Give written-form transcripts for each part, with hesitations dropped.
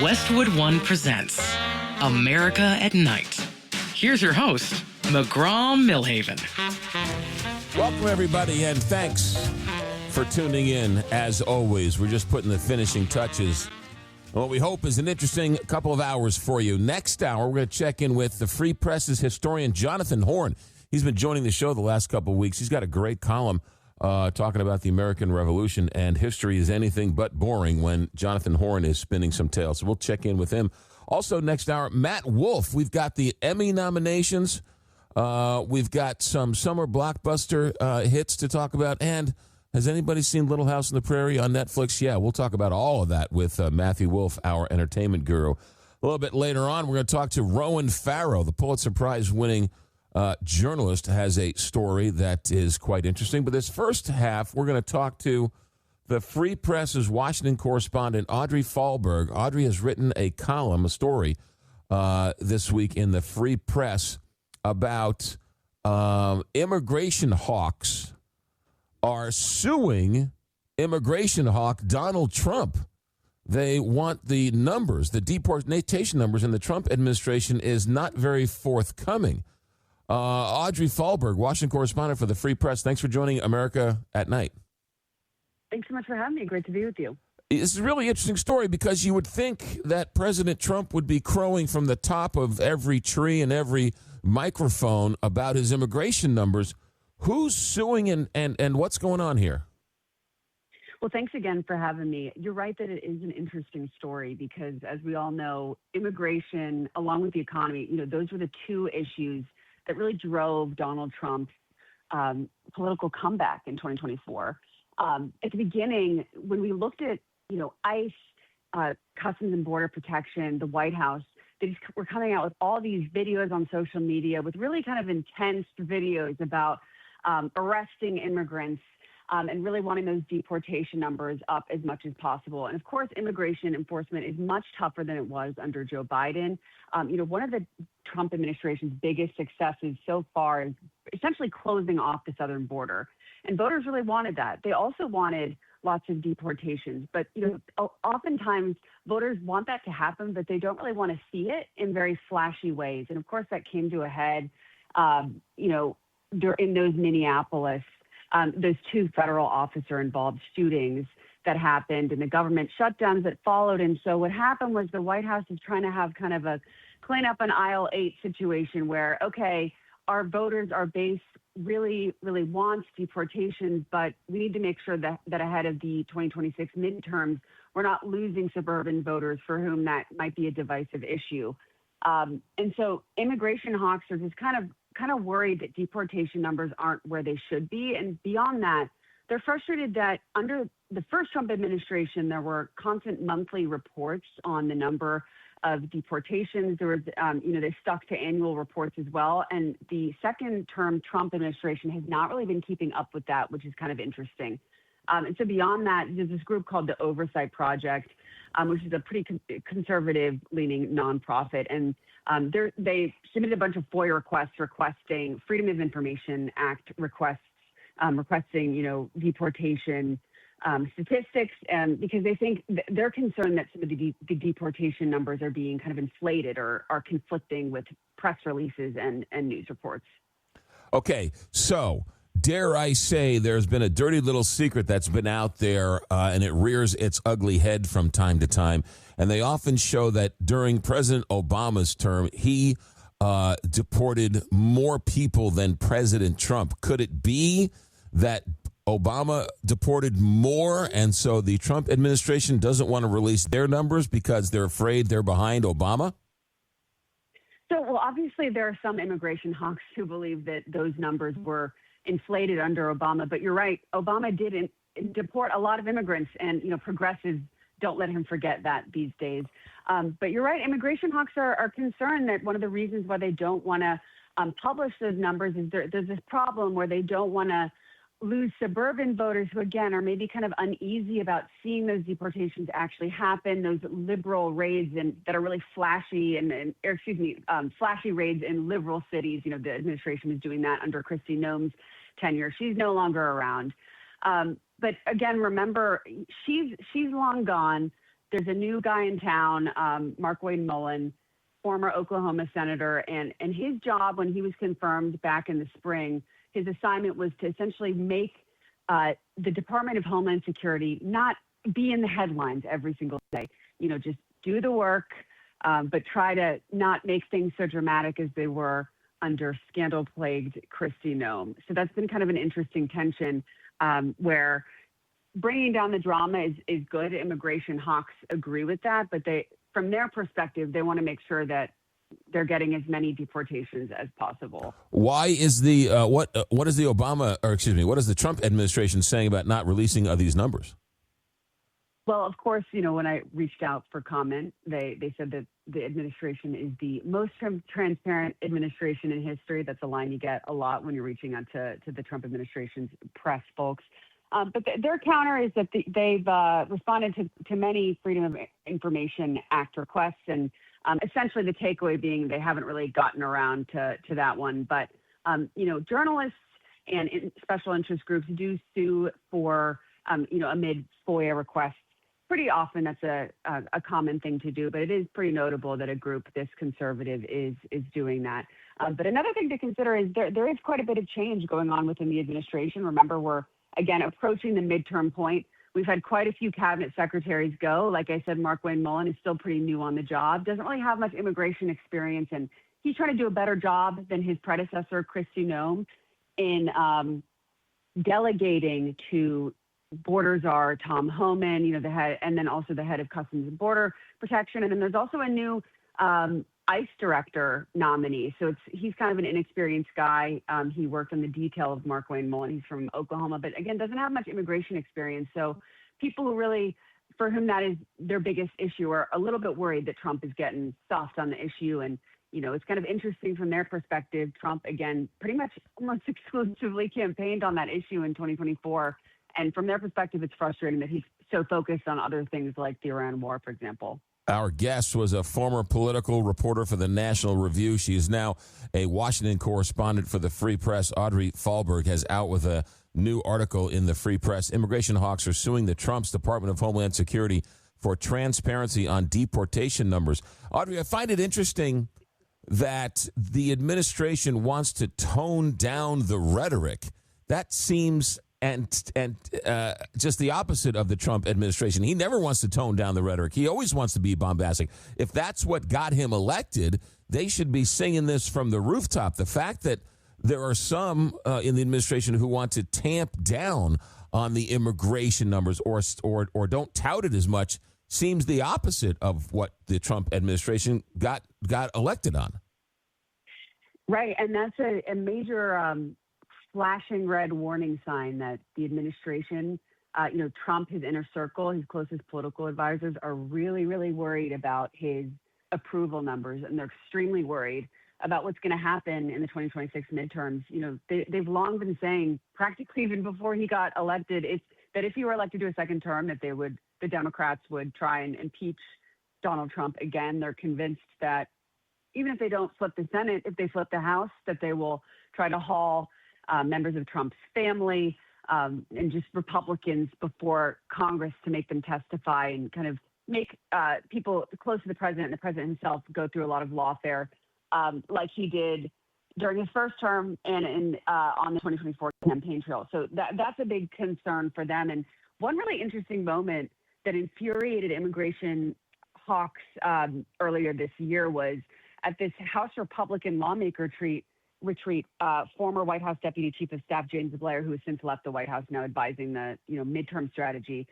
Westwood One presents America at Night. Here's your host, McGraw Milhaven. Welcome, everybody, and thanks for tuning in. As always, we're just putting the finishing touches on what we hope is an interesting couple of hours for you. Next hour, we're going to check in with the Free Press's historian, Jonathan Horn. He's been joining the show the last couple of weeks. He's got a great column talking about the American Revolution, and history is anything but boring when Jonathan Horn is spinning some tales. So we'll check in with him. Also, next hour, Matt Wolfe. We've got the Emmy nominations. We've got some summer blockbuster hits to talk about. And has anybody seen Little House on the Prairie on Netflix? Yeah, we'll talk about all of that with Matthew Wolfe, our entertainment guru. A little bit later on, we're going to talk to Ronan Farrow, the Pulitzer Prize-winning journalist, has a story that is quite interesting. But this first half, we're going to talk to the Free Press's Washington correspondent, Audrey Fahlberg. Audrey has written a column, a story, this week in the Free Press about immigration hawks are suing immigration hawk Donald Trump. They want the numbers, the deportation numbers, and the Trump administration is not very forthcoming. Audrey Fahlberg, Washington correspondent for the Free Press, thanks for joining America at Night. Thanks so much for having me. Great to be with you. This is a really interesting story because you would think that President Trump would be crowing from the top of every tree and every microphone about his immigration numbers. Who's suing and what's going on here? Well, thanks again for having me. You're right that it is an interesting story because, as we all know, immigration, along with the economy, those were the two issues that really drove Donald Trump's political comeback in 2024. At the beginning, when we looked at, ICE, Customs and Border Protection, the White House, they just were coming out with all these videos on social media with really kind of intense videos about arresting immigrants and really wanting those deportation numbers up as much as possible. And of course, immigration enforcement is much tougher than it was under Joe Biden. One of the Trump administration's biggest successes so far is essentially closing off the southern border. And voters really wanted that. They also wanted lots of deportations. But, oftentimes voters want that to happen, but they don't really want to see it in very flashy ways. And of course, that came to a head, in those Minneapolis, those two federal officer-involved shootings that happened and the government shutdowns that followed. And so what happened was the White House is trying to have kind of a clean up an aisle 8 situation where, okay, our voters, our base really, really wants deportations, but we need to make sure that ahead of the 2026 midterms, we're not losing suburban voters for whom that might be a divisive issue. And so immigration hawks are just kind of worried that deportation numbers aren't where they should be. And beyond that, they're frustrated that under the first Trump administration, there were constant monthly reports on the number of deportations. There was, they stuck to annual reports as well. And the second term Trump administration has not really been keeping up with that, which is kind of interesting. And so beyond that, there's this group called the Oversight Project, which is a pretty conservative-leaning nonprofit. And they submitted a bunch of FOIA requests requesting Freedom of Information Act requests, requesting, deportation statistics, because they think they're concerned that some of the deportation numbers are being kind of inflated or are conflicting with press releases and news reports. Okay, so dare I say there's been a dirty little secret that's been out there, and it rears its ugly head from time to time. And they often show that during President Obama's term, he deported more people than President Trump. Could it be that Obama deported more, and so the Trump administration doesn't want to release their numbers because they're afraid they're behind Obama? So, well, obviously there are some immigration hawks who believe that those numbers were inflated under Obama. But you're right, Obama did deport a lot of immigrants, and progressives don't let him forget that these days. But you're right, immigration hawks are concerned that one of the reasons why they don't want to publish those numbers is there's this problem where they don't want to lose suburban voters who, again, are maybe kind of uneasy about seeing those deportations actually happen, those liberal raids that are really flashy flashy raids in liberal cities. The administration was doing that under Kristi Noem's tenure. She's no longer around. But again, remember, she's long gone. there's a new guy in town, Mark Wayne Mullen, former Oklahoma senator, and his job when he was confirmed back in the spring, his assignment was to essentially make the Department of Homeland Security not be in the headlines every single day. Just do the work, but try to not make things so dramatic as they were under scandal-plagued Kristi Noem. So that's been kind of an interesting tension where bringing down the drama is good. Immigration hawks agree with that, but from their perspective, they want to make sure that they're getting as many deportations as possible. Why is the what is the Trump administration saying about not releasing these numbers? Well, of course, when I reached out for comment, they said that the administration is the most transparent administration in history. That's a line you get a lot when you're reaching out to the Trump administration's press folks. But their counter is that they've responded to many Freedom of Information Act requests, and essentially the takeaway being they haven't really gotten around to that one. But, journalists and special interest groups do sue for, amid FOIA requests. Pretty often that's a common thing to do, but it is pretty notable that a group this conservative is doing that. But another thing to consider is there is quite a bit of change going on within the administration. Remember, we're, again, approaching the midterm point. We've had quite a few cabinet secretaries go. Like I said, Mark Wayne Mullen is still pretty new on the job, doesn't really have much immigration experience, and he's trying to do a better job than his predecessor, Kristi Noem, in delegating to border czar Tom Homan, the head, and then also the head of Customs and Border Protection. And then there's also a new ICE director nominee. So he's kind of an inexperienced guy. He worked on the detail of Mark Wayne Mullen. He's from Oklahoma, but again, doesn't have much immigration experience. So people who really, for whom that is their biggest issue, are a little bit worried that Trump is getting soft on the issue. And, it's kind of interesting from their perspective. Trump, again, pretty much almost exclusively campaigned on that issue in 2024. And from their perspective, it's frustrating that he's so focused on other things like the Iran war, for example. Our guest was a former political reporter for the National Review. She is now a Washington correspondent for the Free Press. Audrey Fahlberg has out with a new article in the Free Press. Immigration hawks are suing the Trump's Department of Homeland Security for transparency on deportation numbers. Audrey, I find it interesting that the administration wants to tone down the rhetoric. That seems and just the opposite of the Trump administration. He never wants to tone down the rhetoric. He always wants to be bombastic. If that's what got him elected, they should be singing this from the rooftop. The fact that there are some in the administration who want to tamp down on the immigration numbers or don't tout it as much seems the opposite of what the Trump administration got elected on. Right, and that's a major flashing red warning sign that the administration, Trump, his inner circle, his closest political advisors are really, really worried about his approval numbers, and they're extremely worried about what's going to happen in the 2026 midterms. They've long been saying, practically even before he got elected, that if he were elected to a second term, that the Democrats would try and impeach Donald Trump again. They're convinced that even if they don't flip the Senate, if they flip the House, that they will try to haul members of Trump's family and just Republicans before Congress to make them testify and kind of make people close to the president and the president himself go through a lot of lawfare like he did during his first term and on the 2024 campaign trail. So that's a big concern for them. And one really interesting moment that infuriated immigration hawks earlier this year was at this House Republican lawmaker retreat, former White House Deputy Chief of Staff James Blair, who has since left the White House, now advising the midterm strategy,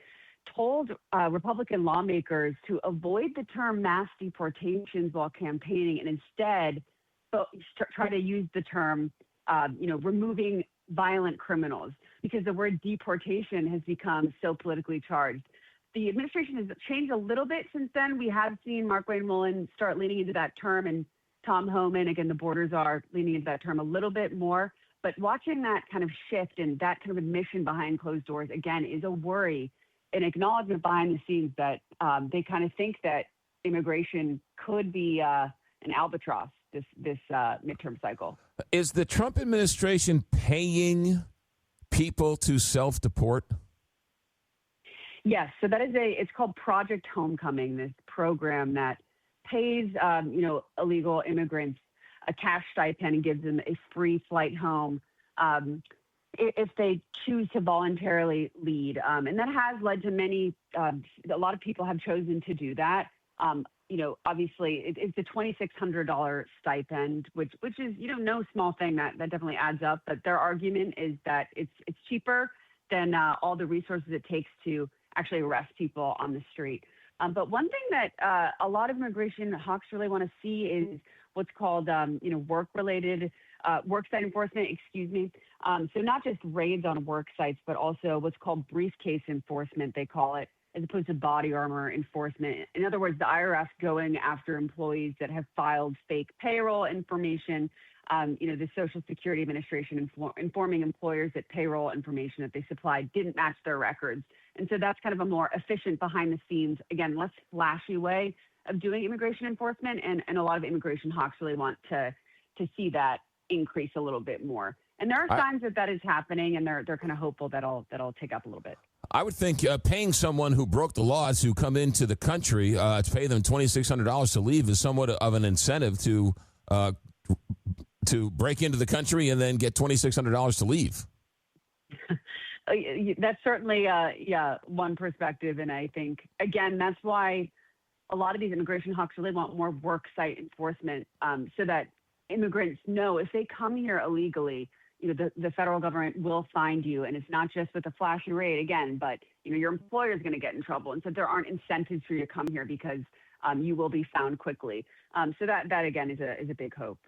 told Republican lawmakers to avoid the term mass deportations while campaigning and instead try to use the term, removing violent criminals, because the word deportation has become so politically charged. The administration has changed a little bit since then. We have seen Mark Wayne Mullen start leaning into that term, and Tom Homan, again, the borders are leaning into that term a little bit more. But watching that kind of shift and that kind of admission behind closed doors, again, is a worry, an acknowledgement behind the scenes that they kind of think that immigration could be an albatross this midterm cycle. Is the Trump administration paying people to self-deport? Yes, so that is it's called Project Homecoming, this program that pays, illegal immigrants a cash stipend and gives them a free flight home if they choose to voluntarily lead. And that has led to a lot of people have chosen to do that. Obviously it's a $2,600 stipend, which is, no small thing. That definitely adds up. But their argument is that it's cheaper than all the resources it takes to actually arrest people on the street. But one thing that a lot of immigration hawks really want to see is what's called, work-related worksite enforcement, so not just raids on work sites, but also what's called briefcase enforcement, they call it, as opposed to body armor enforcement. In other words, the IRS going after employees that have filed fake payroll information, the Social Security Administration informing employers that payroll information that they supplied didn't match their records. And so that's kind of a more efficient behind the scenes, again, less flashy way of doing immigration enforcement. And a lot of immigration hawks really want to see that increase a little bit more. And there are signs that is happening, and they're kind of hopeful that'll take up a little bit. I would think paying someone who broke the laws who come into the country to pay them $2,600 to leave is somewhat of an incentive to break into the country and then get $2,600 to leave. That's certainly one perspective, and I think again that's why a lot of these immigration hawks really want more work site enforcement, so that immigrants know if they come here illegally, the federal government will find you, and it's not just with a flashy raid again, but your employer is going to get in trouble, and so there aren't incentives for you to come here because you will be found quickly. So that again is a big hope.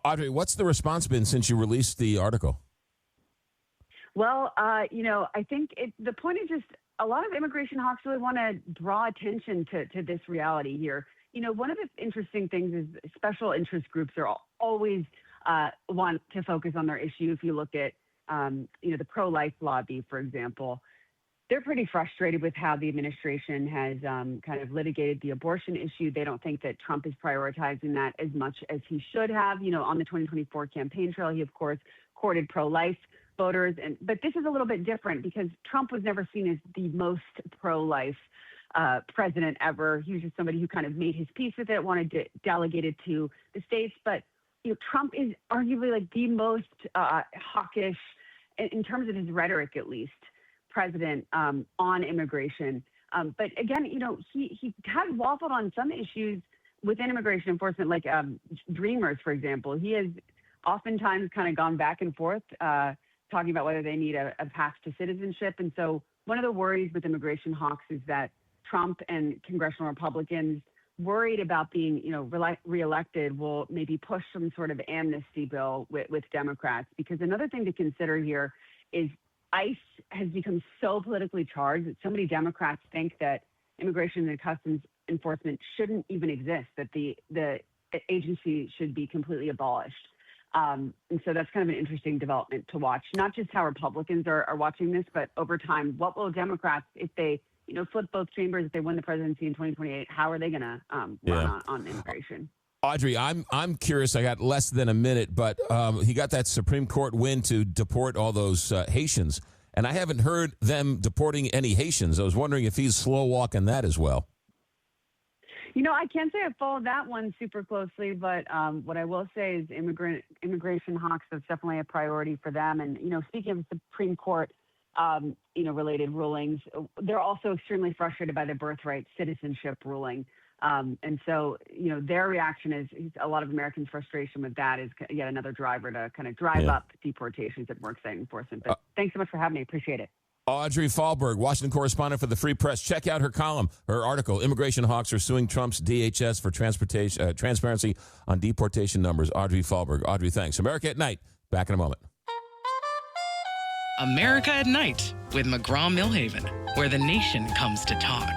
Audrey, what's the response been since you released the article? Well, I think the point is just a lot of immigration hawks really want to draw attention to this reality here. One of the interesting things is special interest groups are always want to focus on their issue. If you look at, the pro-life lobby, for example, they're pretty frustrated with how the administration has kind of litigated the abortion issue. They don't think that Trump is prioritizing that as much as he should have. On the 2024 campaign trail, he, of course, courted pro-life voters. But this is a little bit different because Trump was never seen as the most pro-life president ever. He was just somebody who kind of made his peace with it, wanted to delegate it to the states. But Trump is arguably like the most hawkish, in terms of his rhetoric at least, president on immigration. But again, he has waffled on some issues within immigration enforcement, like Dreamers, for example. He has oftentimes kind of gone back and forth talking about whether they need a path to citizenship. And so one of the worries with immigration hawks is that Trump and congressional Republicans worried about being, reelected will maybe push some sort of amnesty bill with Democrats. Because another thing to consider here is ICE has become so politically charged that so many Democrats think that immigration and customs enforcement shouldn't even exist, that the agency should be completely abolished. And so that's kind of an interesting development to watch, not just how Republicans are watching this, but over time, what will Democrats, if they flip both chambers, if they win the presidency in 2028, how are they going to run on immigration? Audrey, I'm curious. I got less than a minute, but he got that Supreme Court win to deport all those Haitians, and I haven't heard them deporting any Haitians. I was wondering if he's slow walking that as well. I can't say I followed that one super closely, but what I will say is immigration hawks, that's definitely a priority for them. And, speaking of Supreme Court, related rulings, they're also extremely frustrated by the birthright citizenship ruling. And so, their reaction is a lot of Americans' frustration with that is yet another driver to kind of drive up deportations at worksite enforcement. But thanks so much for having me. Appreciate it. Audrey Fahlberg, Washington correspondent for the Free Press. Check out her column, her article, Immigration Hawks Are Suing Trump's DHS for Transparency on Deportation Numbers. Audrey Fahlberg. Audrey, thanks. America at Night. Back in a moment. America at Night with McGraw Milhaven, where the nation comes to talk.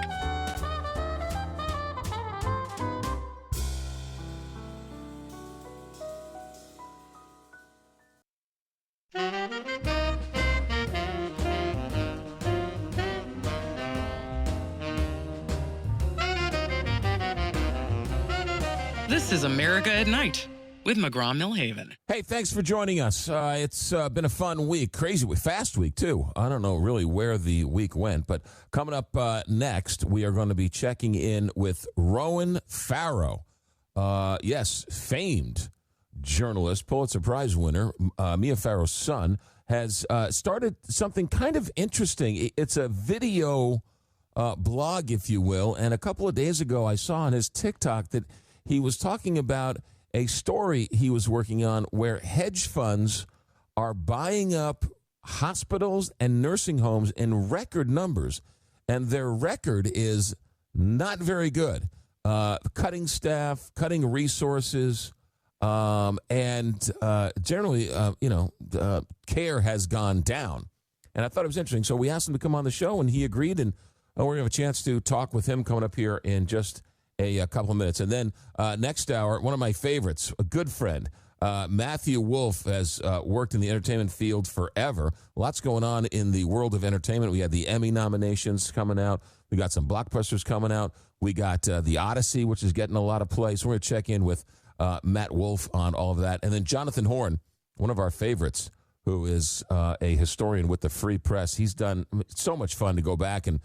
This is America at Night with McGraw Milhaven. Hey, thanks for joining us. It's been a fun week, crazy week, fast week, too. I don't know really where the week went, but coming up next, we are going to be checking in with Ronan Farrow. Yes, famed journalist, Pulitzer Prize winner, Mia Farrow's son, has started something kind of interesting. It's a video blog, if you will, and a couple of days ago, I saw on his TikTok that he was talking about a story he was working on where hedge funds are buying up hospitals and nursing homes in record numbers, and their record is not very good. Cutting staff, cutting resources, and generally, care has gone down. And I thought it was interesting. So we asked him to come on the show, and he agreed, and we're going to have a chance to talk with him coming up here in just a couple of minutes. And then next hour, one of my favorites, a good friend, Matthew Wolfe, has worked in the entertainment field forever. Lots going on in the world of entertainment. We had the Emmy nominations coming out. We got some blockbusters coming out. We got The Odyssey, which is getting a lot of play. So we're going to check in with Matt Wolfe on all of that. And then Jonathan Horn, one of our favorites, who is a historian with the Free Press. He's done so much fun to go back and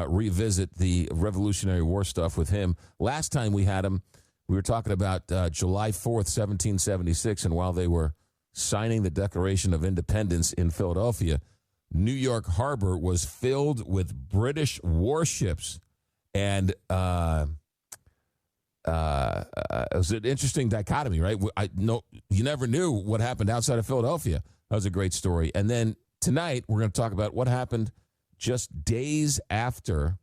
revisit the Revolutionary War stuff with him. Last time we had him, we were talking about July 4th, 1776, and while they were signing the Declaration of Independence in Philadelphia, New York Harbor was filled with British warships, and it was an interesting dichotomy, right? You never knew what happened outside of Philadelphia. That was a great story. And then tonight, we're going to talk about what happened just days after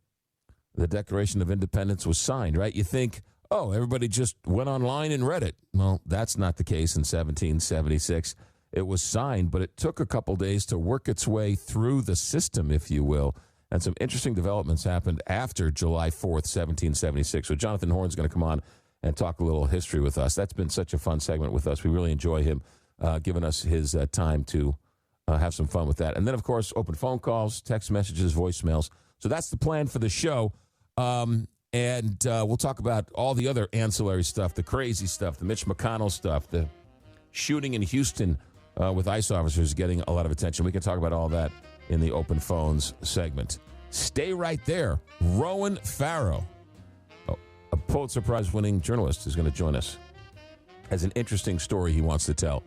the Declaration of Independence was signed, right? You think, oh, everybody just went online and read it. Well, that's not the case in 1776. It was signed, but it took a couple days to work its way through the system, if you will. And some interesting developments happened after July 4th, 1776. So Jonathan Horn's going to come on and talk a little history with us. That's been such a fun segment with us. We really enjoy him giving us his time to have some fun with that. And then, of course, open phone calls, text messages, voicemails. So that's the plan for the show. And we'll talk about all the other ancillary stuff, the crazy stuff, the Mitch McConnell stuff, the shooting in Houston with ICE officers getting a lot of attention. We can talk about all that in the open phones segment. Stay right there. Ronan Farrow, a Pulitzer Prize-winning journalist, is going to join us. Has an interesting story he wants to tell.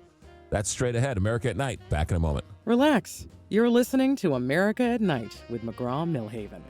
That's straight ahead. America at Night. Back in a moment. Relax. You're listening to America at Night with McGraw Milhaven.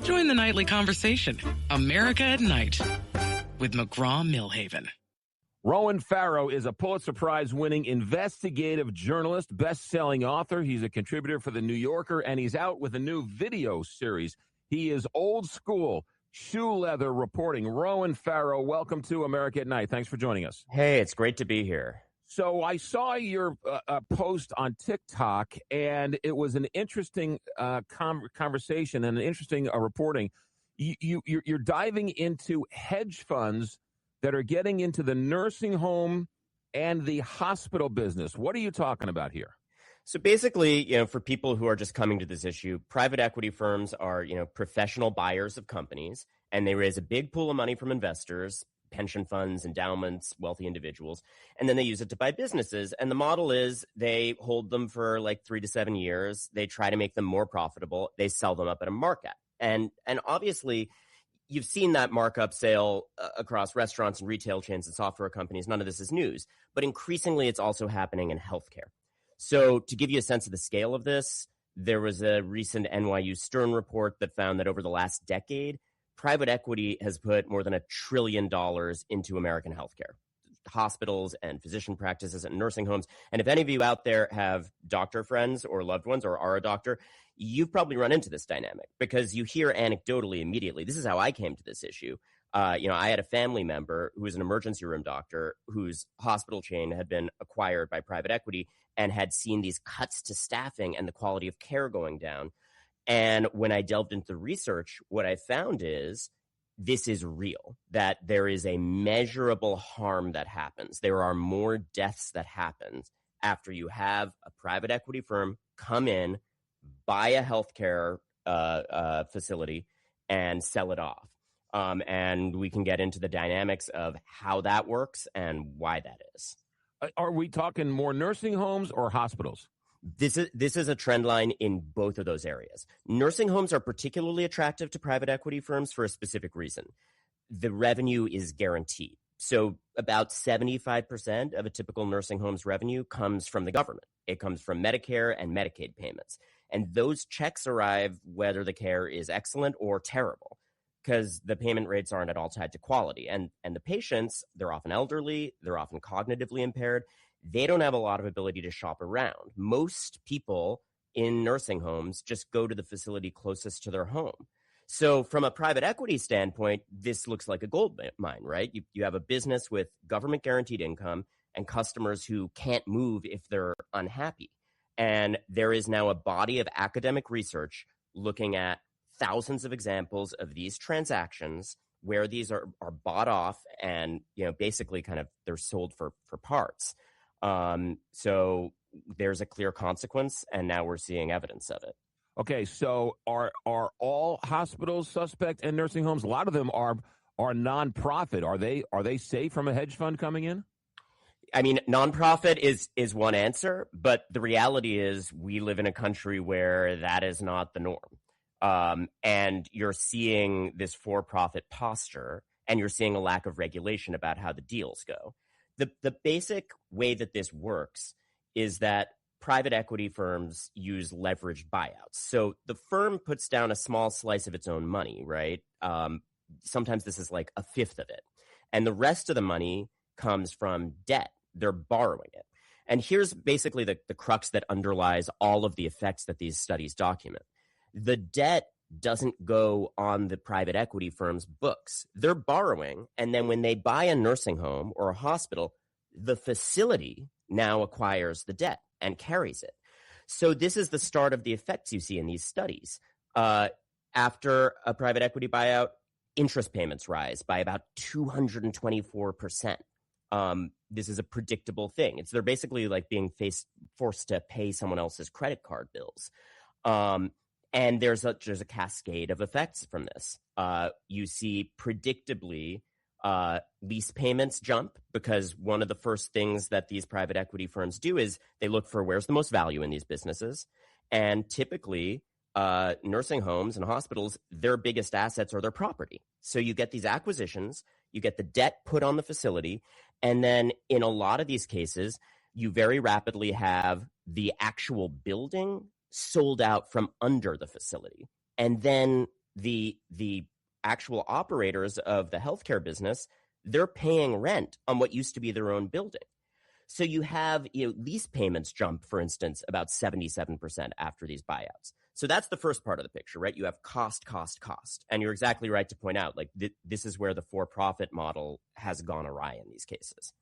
Join the nightly conversation, America at Night, with McGraw Milhaven. Ronan Farrow is a Pulitzer Prize-winning investigative journalist, best-selling author. He's a contributor for The New Yorker, and he's out with a new video series. He is old school, shoe leather reporting. Ronan Farrow, welcome to America at Night. Thanks for joining us. Hey, it's great to be here. So I saw your post on TikTok, and it was an interesting conversation and an interesting reporting. You're diving into hedge funds that are getting into the nursing home and the hospital business. What are you talking about here? So basically, for people who are just coming to this issue, private equity firms are, professional buyers of companies, and they raise a big pool of money from investors, pension funds, endowments, wealthy individuals, and then they use it to buy businesses. And the model is they hold them for like 3 to 7 years. They try to make them more profitable. They sell them up at a markup. And obviously, you've seen that markup sale across restaurants and retail chains and software companies. None of this is news. But increasingly, it's also happening in healthcare. So to give you a sense of the scale of this, there was a recent NYU Stern report that found that over the last decade, private equity has put more than $1 trillion into American healthcare, hospitals and physician practices and nursing homes. And if any of you out there have doctor friends or loved ones or are a doctor, You've probably run into this dynamic because you hear anecdotally immediately. This is how I came to this issue. I had a family member who was an emergency room doctor whose hospital chain had been acquired by private equity and had seen these cuts to staffing and the quality of care going down. And when I delved into the research, what I found is this is real, that there is a measurable harm that happens. There are more deaths that happen after you have a private equity firm come in, buy a healthcare facility, and sell it off. And we can get into the dynamics of how that works and why that is. Are we talking more nursing homes or hospitals? This is a trend line in both of those areas. Nursing homes are particularly attractive to private equity firms for a specific reason. The revenue is guaranteed. So about 75% of a typical nursing home's revenue comes from the government. It comes from Medicare and Medicaid payments. And those checks arrive whether the care is excellent or terrible, because the payment rates aren't at all tied to quality. And the patients, they're often elderly, they're often cognitively impaired. They don't have a lot of ability to shop around. Most people in nursing homes just go to the facility closest to their home. So from a private equity standpoint, this looks like a gold mine, right? You have a business with government guaranteed income and customers who can't move if they're unhappy. And there is now a body of academic research looking at thousands of examples of these transactions where these are bought off and, basically kind of they're sold for parts. So there's a clear consequence, and now we're seeing evidence of it. Okay, so are all hospitals suspect and nursing homes? A lot of them are nonprofit. Are they safe from a hedge fund coming in? I mean, nonprofit is one answer, but the reality is we live in a country where that is not the norm. And you're seeing this for-profit posture, and you're seeing a lack of regulation about how the deals go. The basic way that this works is that private equity firms use leveraged buyouts. So the firm puts down a small slice of its own money, right? Sometimes this is like a fifth of it. And the rest of the money comes from debt. They're borrowing it. And here's basically the crux that underlies all of the effects that these studies document. The debt doesn't go on the private equity firm's books. They're borrowing, and then when they buy a nursing home or a hospital, the facility now acquires the debt and carries it. So this is the start of the effects you see in these studies. After a private equity buyout, interest payments rise by about 224%. This is a predictable thing. They're basically like being forced to pay someone else's credit card bills. And there's a cascade of effects from this. You see predictably lease payments jump, because one of the first things that these private equity firms do is they look for where's the most value in these businesses. And typically nursing homes and hospitals, their biggest assets are their property. So you get these acquisitions, you get the debt put on the facility, and then in a lot of these cases, you very rapidly have the actual building sold out from under the facility. And then the actual operators of the healthcare business, they're paying rent on what used to be their own building. So you have lease payments jump, for instance, about 77% after these buyouts. So that's the first part of the picture, right? You have cost. And you're exactly right to point out, like, this is where the for-profit model has gone awry in these cases.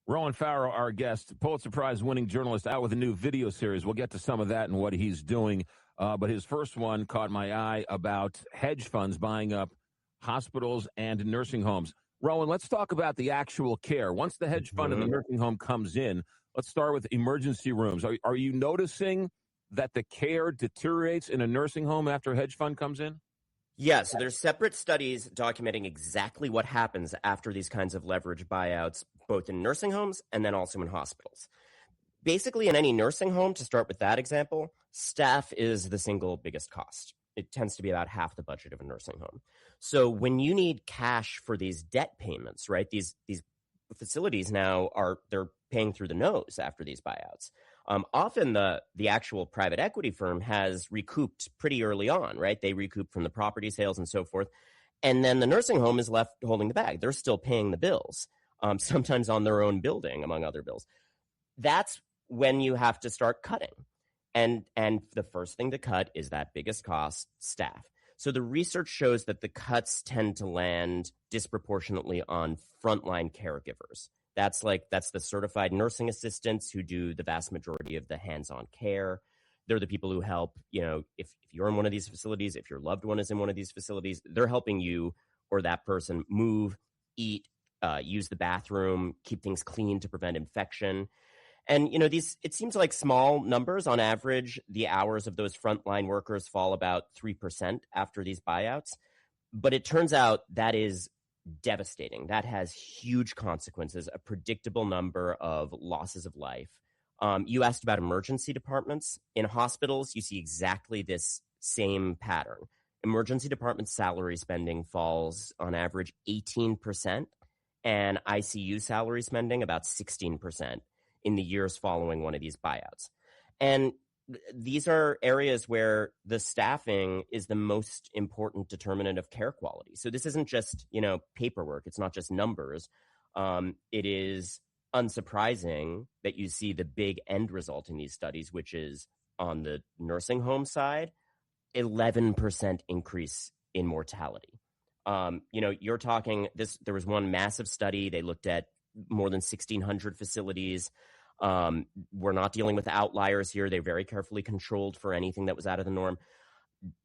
Ronan Farrow, our guest, Pulitzer Prize-winning journalist, out with a new video series. We'll get to some of that and what he's doing. But his first one caught my eye about hedge funds buying up hospitals and nursing homes. Rowan, let's talk about the actual care. Once the hedge fund and the nursing home comes in, let's start with emergency rooms. Are you noticing that the care deteriorates in a nursing home after a hedge fund comes in? Yeah, so there's separate studies documenting exactly what happens after these kinds of leverage buyouts, both in nursing homes and then also in hospitals. Basically, in any nursing home, to start with that example, staff is the single biggest cost. It tends to be about half the budget of a nursing home. So when you need cash for these debt payments, right, these facilities now they're paying through the nose after these buyouts. Often the actual private equity firm has recouped pretty early on, right? They recoup from the property sales and so forth. And then the nursing home is left holding the bag. They're still paying the bills, sometimes on their own building, among other bills. That's when you have to start cutting. And the first thing to cut is that biggest cost, staff. So the research shows that the cuts tend to land disproportionately on frontline caregivers. That's the certified nursing assistants who do the vast majority of the hands-on care. They're the people who help, if you're in one of these facilities, if your loved one is in one of these facilities, they're helping you or that person move, eat, use the bathroom, keep things clean to prevent infection. And, it seems like small numbers. On average, the hours of those frontline workers fall about 3% after these buyouts. But it turns out that is devastating. That has huge consequences, a predictable number of losses of life. You asked about emergency departments. In hospitals, you see exactly this same pattern. Emergency department salary spending falls on average 18%, and ICU salary spending about 16% in the years following one of these buyouts. And these are areas where the staffing is the most important determinant of care quality. So this isn't just, paperwork. It's not just numbers. It is unsurprising that you see the big end result in these studies, which is on the nursing home side, 11% increase in mortality. You're talking this. There was one massive study. They looked at more than 1,600 facilities. We're not dealing with outliers here. They're very carefully controlled for anything that was out of the norm.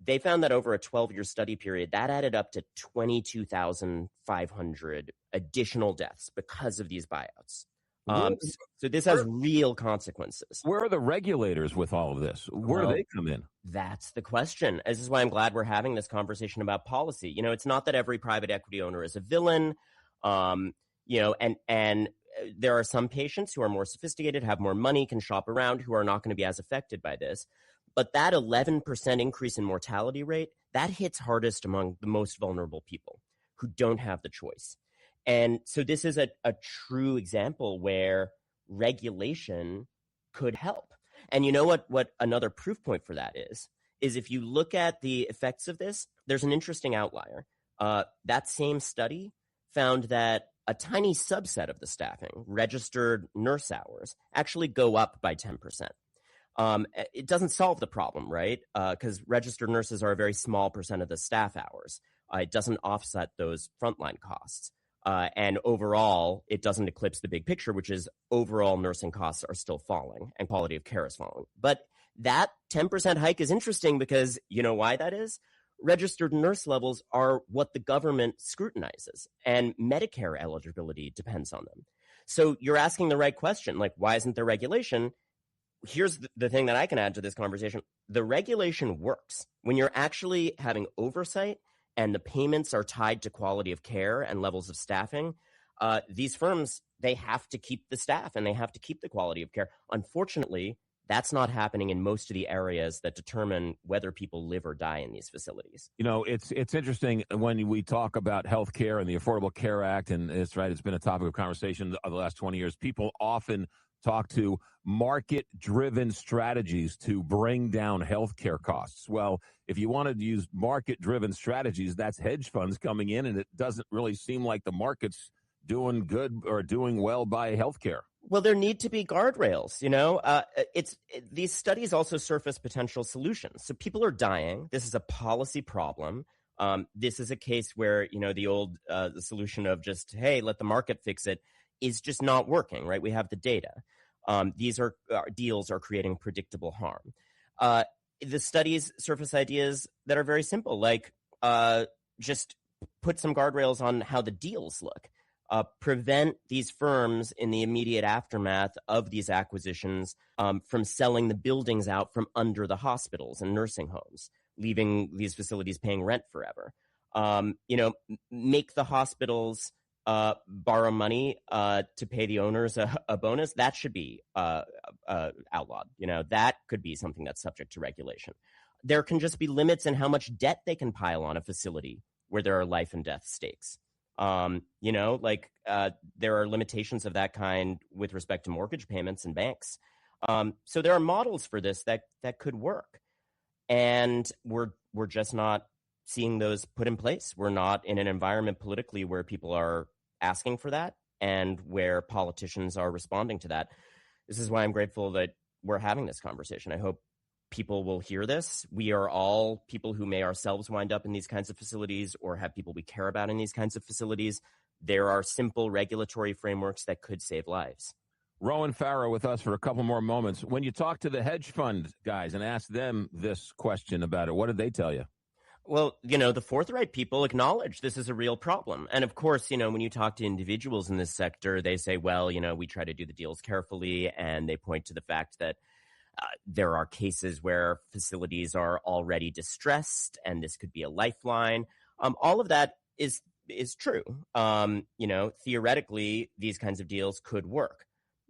They found that over a 12-year study period, that added up to 22,500 additional deaths because of these buyouts. So this has real consequences. Where are the regulators with all of this? Where do they come in? That's the question. This is why I'm glad we're having this conversation about policy. It's not that every private equity owner is a villain. And there are some patients who are more sophisticated, have more money, can shop around, who are not going to be as affected by this. But that 11% increase in mortality rate, that hits hardest among the most vulnerable people who don't have the choice. And so this is a true example where regulation could help. And you know what another proof point for that is if you look at the effects of this, there's an interesting outlier. That same study found that a tiny subset of the staffing, registered nurse hours, actually go up by 10%. It doesn't solve the problem, right? Because registered nurses are a very small percent of the staff hours. It doesn't offset those frontline costs. And overall, it doesn't eclipse the big picture, which is overall nursing costs are still falling and quality of care is falling. But that 10% hike is interesting because you know why that is? Registered nurse levels are what the government scrutinizes, and Medicare eligibility depends on them. So you're asking the right question, like, why isn't there regulation? Here's the thing that I can add to this conversation. The regulation works when you're actually having oversight and the payments are tied to quality of care and levels of staffing. These firms, they have to keep the staff and they have to keep the quality of care. Unfortunately, that's not happening in most of the areas that determine whether people live or die in these facilities. It's interesting when we talk about health care and the Affordable Care Act, and it's right, it's been a topic of conversation of the last 20 years. People often talk to market-driven strategies to bring down health care costs. Well, if you wanted to use market-driven strategies, that's hedge funds coming in, and it doesn't really seem like the market's doing good or doing well by health care. Well, there need to be guardrails, these studies also surface potential solutions. So people are dying. This is a policy problem. This is a case where, the solution of just, hey, let the market fix it is just not working, right? We have the data. These deals are creating predictable harm. The studies surface ideas that are very simple, like just put some guardrails on how the deals look. Prevent these firms in the immediate aftermath of these acquisitions from selling the buildings out from under the hospitals and nursing homes, leaving these facilities paying rent forever. Make the hospitals borrow money to pay the owners a bonus. That should be outlawed. That could be something that's subject to regulation. There can just be limits in how much debt they can pile on a facility where there are life and death stakes. There are limitations of that kind with respect to mortgage payments and banks. So there are models for this that could work. And we're just not seeing those put in place. We're not in an environment politically where people are asking for that and where politicians are responding to that. This is why I'm grateful that we're having this conversation. I hope people will hear this. We are all people who may ourselves wind up in these kinds of facilities or have people we care about in these kinds of facilities. There are simple regulatory frameworks that could save lives. Ronan Farrow with us for a couple more moments. When you talk to the hedge fund guys and ask them this question about it, what did they tell you? Well, the forthright people acknowledge this is a real problem. And of course, when you talk to individuals in this sector, they say, well, we try to do the deals carefully. And they point to the fact that there are cases where facilities are already distressed and this could be a lifeline. All of that is true. Theoretically, these kinds of deals could work.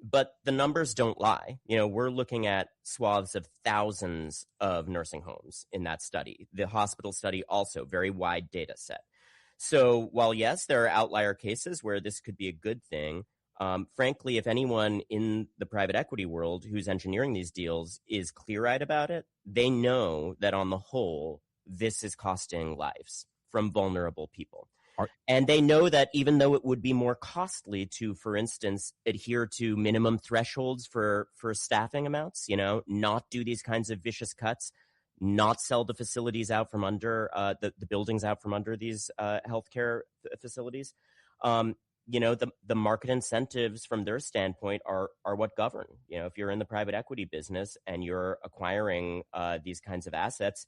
But the numbers don't lie. We're looking at swaths of thousands of nursing homes in that study. The hospital study also, very wide data set. So while, yes, there are outlier cases where this could be a good thing, frankly, if anyone in the private equity world who's engineering these deals is clear-eyed about it, they know that on the whole, this is costing lives from vulnerable people. And they know that even though it would be more costly to, for instance, adhere to minimum thresholds for staffing amounts, not do these kinds of vicious cuts, not sell the facilities out from under, the buildings out from under these healthcare facilities, the market incentives from their standpoint are what govern. If you're in the private equity business and you're acquiring these kinds of assets,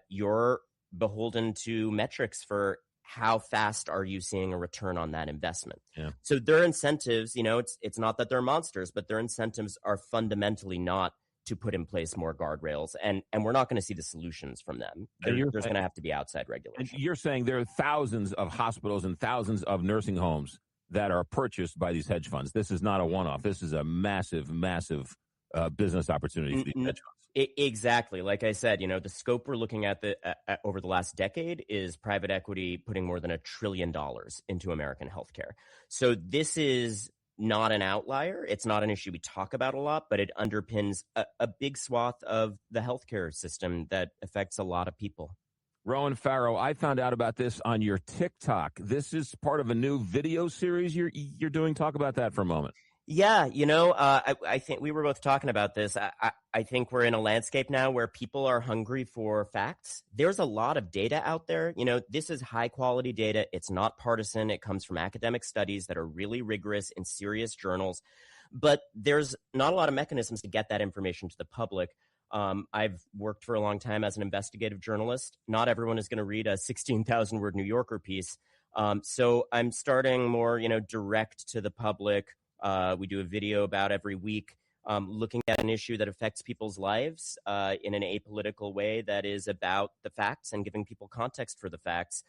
you're beholden to metrics for how fast are you seeing a return on that investment? Yeah. So their incentives, it's not that they're monsters, but their incentives are fundamentally not to put in place more guardrails. And we're not going to see the solutions from them. There's going to have to be outside regulation. And you're saying there are thousands of hospitals and thousands of nursing homes that are purchased by these hedge funds. This is not a one-off. This is a massive, massive business opportunity for these hedge funds. Exactly. Like I said, the scope we're looking at over the last decade is private equity putting more than $1 trillion into American healthcare. So this is not an outlier. It's not an issue we talk about a lot, but it underpins a big swath of the healthcare system that affects a lot of people. Ronan Farrow, I found out about this on your TikTok. This is part of a new video series you're doing. Talk about that for a moment. Yeah, I think we were both talking about this. I think we're in a landscape now where people are hungry for facts. There's a lot of data out there. This is high quality data. It's not partisan. It comes from academic studies that are really rigorous in serious journals. But there's not a lot of mechanisms to get that information to the public. I've worked for a long time as an investigative journalist. Not everyone is going to read a 16,000-word New Yorker piece. So I'm starting more, direct to the public. We do a video about every week, looking at an issue that affects people's lives in an apolitical way that is about the facts and giving people context for the facts.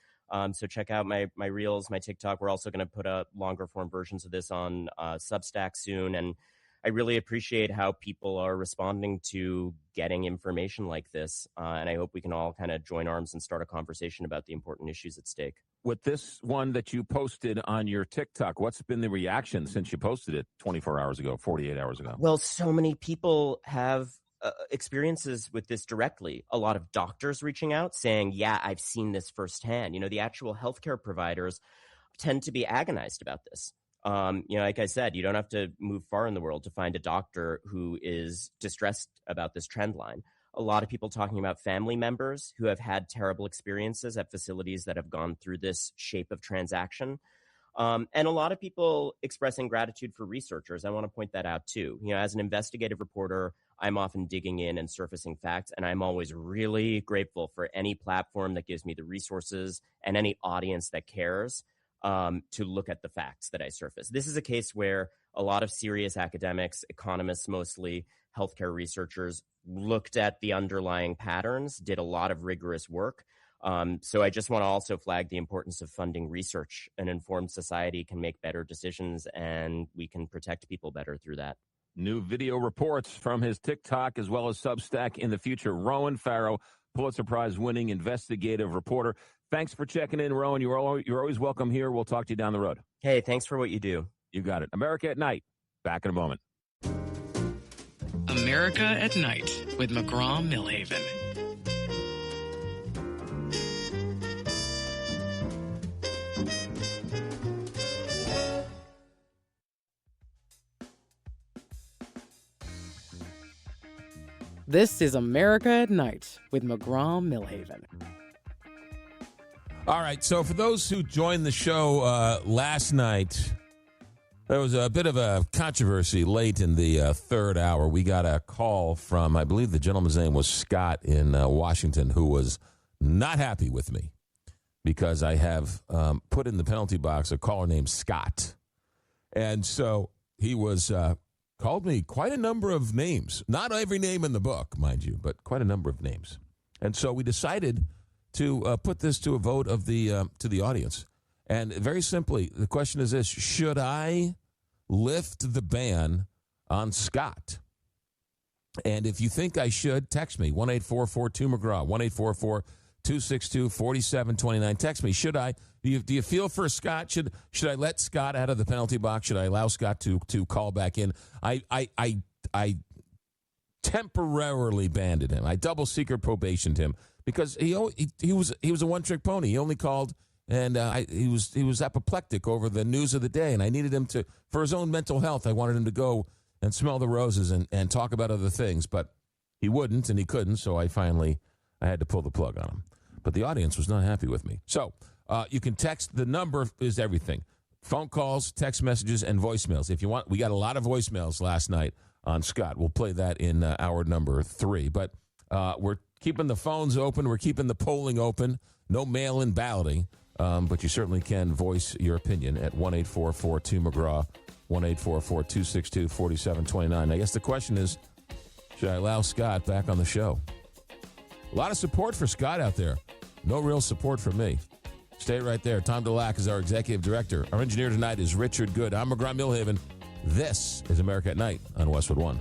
So check out my Reels, my TikTok. We're also going to put up longer form versions of this on Substack soon. And I really appreciate how people are responding to getting information like this. And I hope we can all kind of join arms and start a conversation about the important issues at stake. With this one that you posted on your TikTok, what's been the reaction since you posted it 24 hours ago, 48 hours ago? Well, so many people have experiences with this directly. A lot of doctors reaching out saying, yeah, I've seen this firsthand. The actual healthcare providers tend to be agonized about this. Like I said, you don't have to move far in the world to find a doctor who is distressed about this trend line. A lot of people talking about family members who have had terrible experiences at facilities that have gone through this shape of transaction. And a lot of people expressing gratitude for researchers. I want to point that out too. As an investigative reporter, I'm often digging in and surfacing facts, and I'm always really grateful for any platform that gives me the resources and any audience that cares to look at the facts that I surface. This is a case where a lot of serious academics, economists mostly, healthcare researchers, looked at the underlying patterns, did a lot of rigorous work. So I just want to also flag the importance of funding research. An informed society can make better decisions, and we can protect people better through that. New video reports from his TikTok as well as Substack in the future. Ronan Farrow, Pulitzer Prize-winning investigative reporter. Thanks for checking in, Ronan. You're always welcome here. We'll talk to you down the road. Hey, thanks for what you do. You got it. America at Night. Back in a moment. America at Night with McGraw Milhaven. This is America at Night with McGraw Milhaven. All right, so for those who joined the show last night, there was a bit of a controversy late in the third hour. We got a call from, I believe the gentleman's name was Scott in Washington, who was not happy with me because I have put in the penalty box a caller named Scott. And so he was called me quite a number of names. Not every name in the book, mind you, but quite a number of names. And so we decided to put this to a vote of the to the audience. And very simply, the question is this: should I lift the ban on Scott? And if you think I should, text me, 1-844-2-McGraw, 1-844-262-4729. Text me, should I? Do you feel for Scott? Should I let Scott out of the penalty box? Should I allow Scott to call back in? I temporarily banded him. I double secret probationed him because he was a one-trick pony. He only called, and he was apoplectic over the news of the day, and I needed him to, for his own mental health, I wanted him to go and smell the roses and talk about other things, but he wouldn't and he couldn't, so I had to pull the plug on him. But the audience was not happy with me. So you can text. The number is everything. Phone calls, text messages, and voicemails. If you want, we got a lot of voicemails last night on Scott. We'll play that in hour number 3. But we're keeping the phones open. We're keeping the polling open. No mail-in balloting. But you certainly can voice your opinion at 1-844-2-McGraw, 1-844-262-4729. I guess the question is, should I allow Scott back on the show? A lot of support for Scott out there. No real support for me. Stay right there. Tom DeLac is our executive director. Our engineer tonight is Richard Good. I'm McGraw Milhaven. This is America at Night on Westwood One.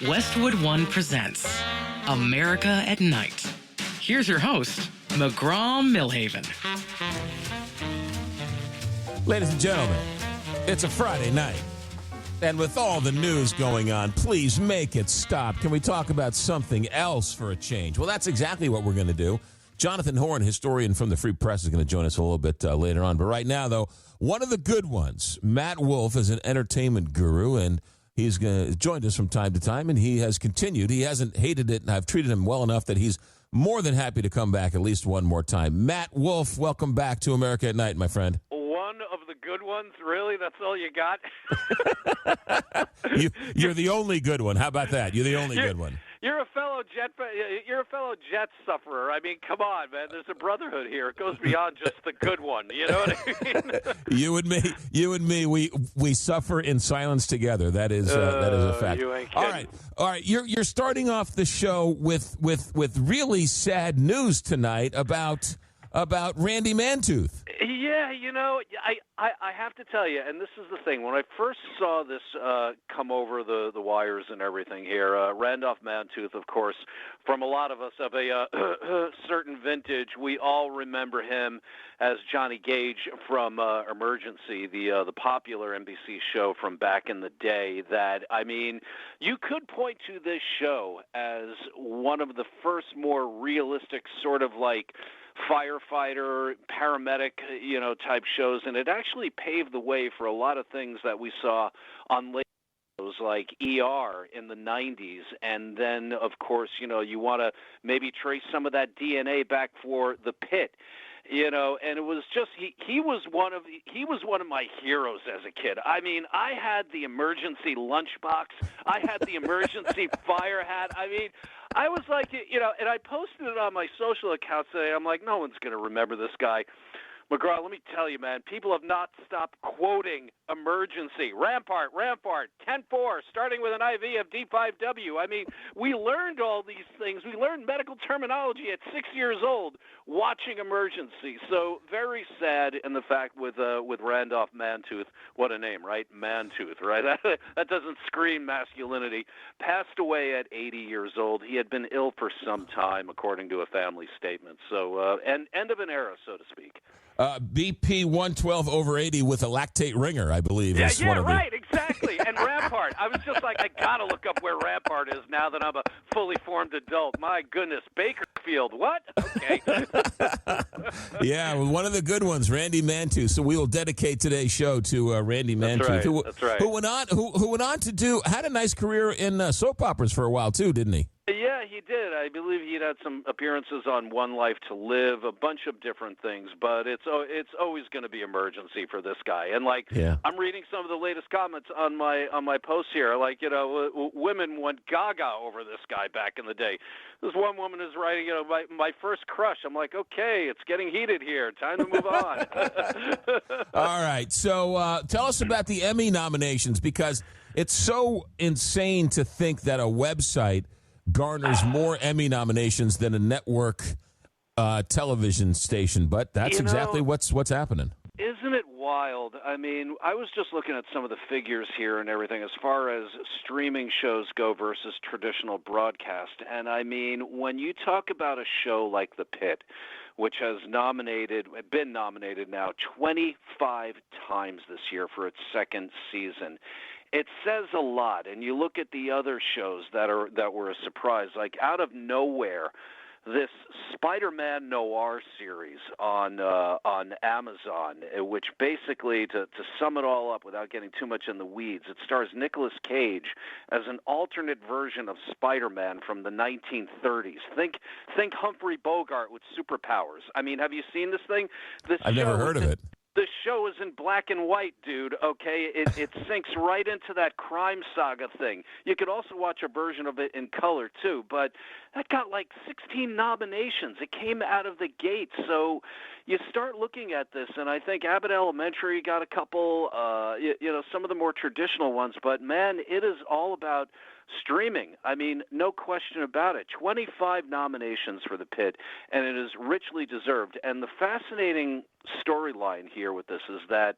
Westwood One presents America at Night. Here's your host, McGraw Milhaven. Ladies and gentlemen, it's a Friday night. And with all the news going on, please make it stop. Can we talk about something else for a change? Well, that's exactly what we're going to do. Jonathan Horn, historian from the Free Press, is going to join us a little bit later on. But right now, though, one of the good ones, Matt Wolfe, is an entertainment guru, and he's joined us from time to time, and he has continued. He hasn't hated it, and I've treated him well enough that he's more than happy to come back at least one more time. Matt Wolfe, welcome back to America at Night, my friend. One of the good ones? Really? That's all you got? You're the only good one. How about that? You're the only good one. You're a fellow Jets sufferer. I mean, come on, man. There's a brotherhood here. It goes beyond just the good one. You know what I mean? you and me, we suffer in silence together. That is a fact. You ain't kidding. All right. You're starting off the show with really sad news tonight about Randy Mantooth. Yeah, I have to tell you, and this is the thing. When I first saw this come over the wires and everything here, Randolph Mantooth, of course, from a lot of us of a certain vintage, we all remember him as Johnny Gage from Emergency, the popular NBC show from back in the day. That, I mean, you could point to this show as one of the first more realistic sort of like firefighter, paramedic, type shows, and it actually paved the way for a lot of things that we saw on later shows like ER in the 90s. And then, of course, you want to maybe trace some of that DNA back for The Pit. And it was just he was one of my heroes as a kid. I mean, I had the emergency lunchbox, I had the emergency fire hat. I mean, I was like, and I posted it on my social accounts today. I'm like, no one's going to remember this guy. McGraw, let me tell you, man, people have not stopped quoting emergency. Rampart, 10-4, starting with an IV of D5W. I mean, we learned all these things. We learned medical terminology at 6 years old watching Emergency. So very sad in the fact with Randolph Mantooth. What a name, right? Mantooth, right? That doesn't scream masculinity. Passed away at 80 years old. He had been ill for some time, according to a family statement. So, end of an era, so to speak. BP 112 over 80 with a lactate ringer, I believe. Yeah, is one of right, exactly. And Rampart. I was just like, I got to look up where Rampart is now that I'm a fully formed adult. My goodness, Bakerfield, what? Okay. Yeah, well, one of the good ones, Randy Mantooth. So we will dedicate today's show to Randy Mantooth. That's right. Who went on to had a nice career in soap operas for a while, too, didn't he? Yeah, he did. I believe he'd had some appearances on One Life to Live, a bunch of different things, but it's always going to be Emergency for this guy. And I'm reading some of the latest comments on my posts here. Women went gaga over this guy back in the day. This one woman is writing, my first crush. I'm like, okay, it's getting heated here. Time to move on. All right. So tell us about the Emmy nominations, because it's so insane to think that a website garners more Emmy nominations than a network television station, but that's exactly what's happening. Isn't it wild? I mean, I was just looking at some of the figures here and everything as far as streaming shows go versus traditional broadcast. And I mean, when you talk about a show like The Pit, which has been nominated now 25 times this year for its second season, it says a lot. And you look at the other shows that were a surprise, like out of nowhere, this Spider-Man noir series on Amazon, which basically, to sum it all up without getting too much in the weeds, it stars Nicolas Cage as an alternate version of Spider-Man from the 1930s. Think Humphrey Bogart with superpowers. I mean, have you seen this thing? I've never heard of it. The show is in black and white, dude, okay? It sinks right into that crime saga thing. You could also watch a version of it in color, too, but that got like 16 nominations. It came out of the gate. So you start looking at this, and I think Abbott Elementary got a couple, some of the more traditional ones, but, man, it is all about streaming. I mean, no question about it. 25 nominations for The Pit, and it is richly deserved. And the fascinating storyline here with this is that,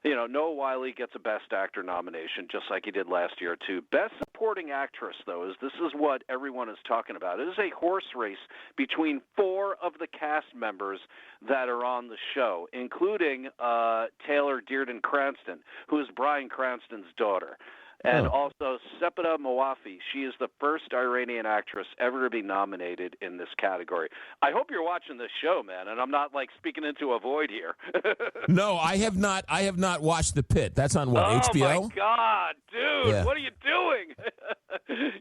Noah Wyle gets a Best Actor nomination, just like he did last year, too. Best Supporting Actress, though, this is what everyone is talking about. It is a horse race between 4 of the cast members that are on the show, including Taylor Dearden Cranston, who is Bryan Cranston's daughter. And also Sepideh Moafi. She is the first Iranian actress ever to be nominated in this category. I hope you're watching this show, man, and I'm not speaking into a void here. No, I have not. I have not watched The Pit. That's on what, HBO? Oh my God, dude! What are you doing?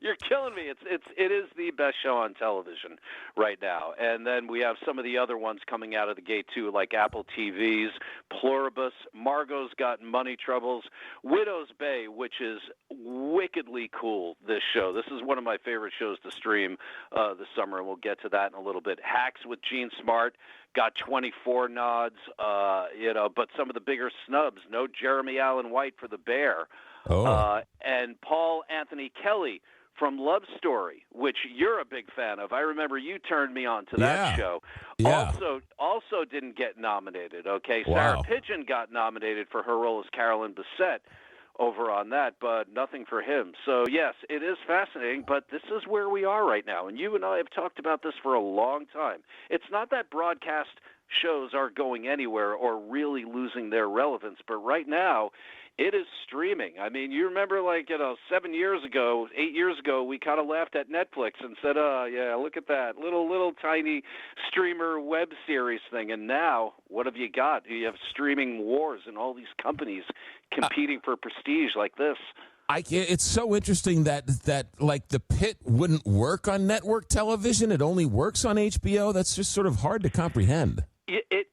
You're killing me. It is the best show on television right now. And then we have some of the other ones coming out of the gate too, like Apple TV's Pluribus, Margot's Got Money Troubles, Widow's Bay, which is wickedly cool. This show. This is one of my favorite shows to stream this summer, and we'll get to that in a little bit. Hacks with Gene Smart got 24 nods, but some of the bigger snubs. No Jeremy Allen White for The Bear. And Paul Anthony Kelly from Love Story, which you're a big fan of. I remember you turned me on to that show. Yeah. Also didn't get nominated, okay? Wow. Sarah Pidgeon got nominated for her role as Carolyn Bessette over on that, but nothing for him. So, yes, it is fascinating, but this is where we are right now. And you and I have talked about this for a long time. It's not that broadcast shows aren't going anywhere or really losing their relevance, but right now it is streaming. I mean, you remember 7 years ago, 8 years ago, we kind of laughed at Netflix and said, look at that little tiny streamer web series thing. And now what have you got? You have streaming wars and all these companies competing for prestige like this. It's so interesting that The Pit wouldn't work on network television. It only works on HBO. That's just sort of hard to comprehend.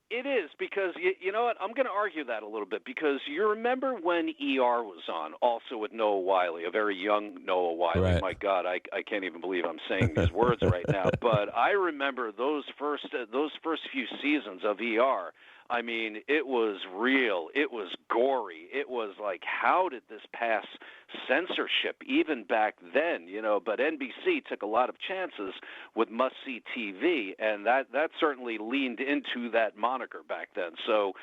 It is, because you know what? I'm going to argue that a little bit, because you remember when ER was on, also with Noah Wyle, a very young Noah Wyle. Right. My God, I can't even believe I'm saying these words right now. But I remember those first few seasons of ER. I mean, it was real. It was gory. It was like, how did this pass censorship even back then? But NBC took a lot of chances with must-see TV, and that certainly leaned into that moniker back then. So,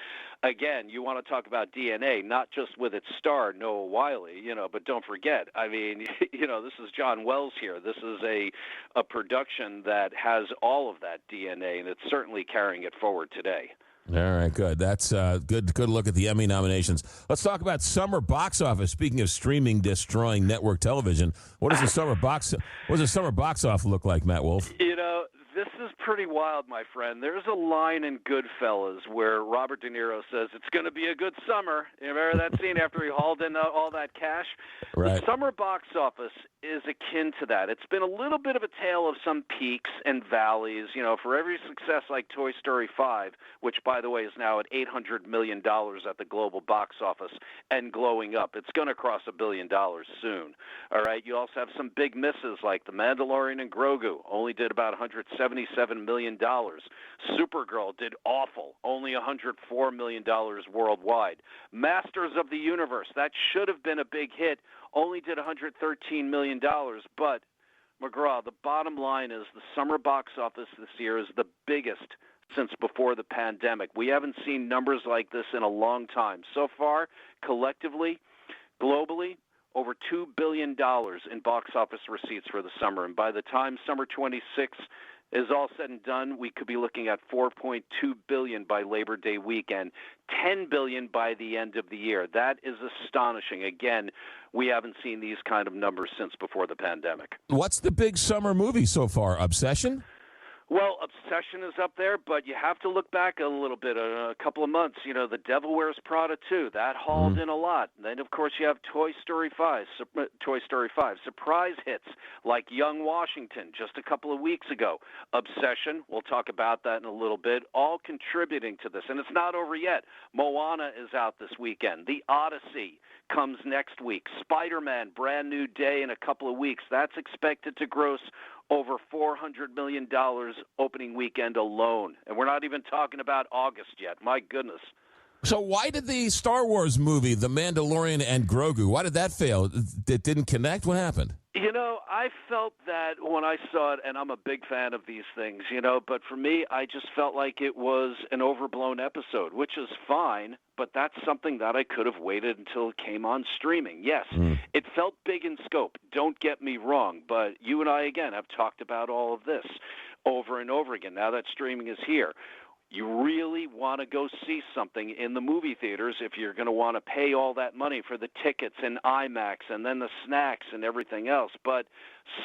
again, you want to talk about DNA, not just with its star, Noah Wyle, but don't forget, I mean, this is John Wells here. This is a production that has all of that DNA, and it's certainly carrying it forward today. All right, good. That's good look at the Emmy nominations. Let's talk about summer box office. Speaking of streaming destroying network television, what does the summer box office look like, Matt Wolfe? This is pretty wild, my friend. There's a line in Goodfellas where Robert De Niro says, "It's going to be a good summer." You remember that scene after he hauled in all that cash? Right. The summer box office is akin to that. It's been a little bit of a tale of some peaks and valleys. For every success like Toy Story 5, which, by the way, is now at $800 million at the global box office and glowing up. It's going to cross $1 billion soon. All right. You also have some big misses like The Mandalorian and Grogu, only did about $177 million. Supergirl did awful, only $104 million worldwide. Masters of the Universe, that should have been a big hit, only did $113 million. But, McGraw, the bottom line is the summer box office this year is the biggest since before the pandemic. We haven't seen numbers like this in a long time. So far, collectively, globally, over $2 billion in box office receipts for the summer. And by the time summer 26 is all said and done, we could be looking at $4.2 billion by Labor Day weekend, $10 billion by the end of the year. That is astonishing. Again, we haven't seen these kind of numbers since before the pandemic. What's the big summer movie so far? Obsession? Well, Obsession is up there, but you have to look back a little bit, a couple of months. The Devil Wears Prada 2, that hauled in a lot. And then, of course, you have Toy Story 5, surprise hits like Young Washington just a couple of weeks ago. Obsession, we'll talk about that in a little bit, all contributing to this. And it's not over yet. Moana is out this weekend. The Odyssey comes next week. Spider-Man, brand new day in a couple of weeks. That's expected to gross over $400 million opening weekend alone. And we're not even talking about August yet. My goodness. So why did the Star Wars movie, The Mandalorian and Grogu, why did that fail? It didn't connect? What happened? I felt that when I saw it, and I'm a big fan of these things, but for me, I just felt like it was an overblown episode, which is fine, but that's something that I could have waited until it came on streaming. Yes, it felt big in scope. Don't get me wrong, but you and I, again, have talked about all of this over and over again now that streaming is here. You really want to go see something in the movie theaters if you're going to want to pay all that money for the tickets and IMAX and then the snacks and everything else. But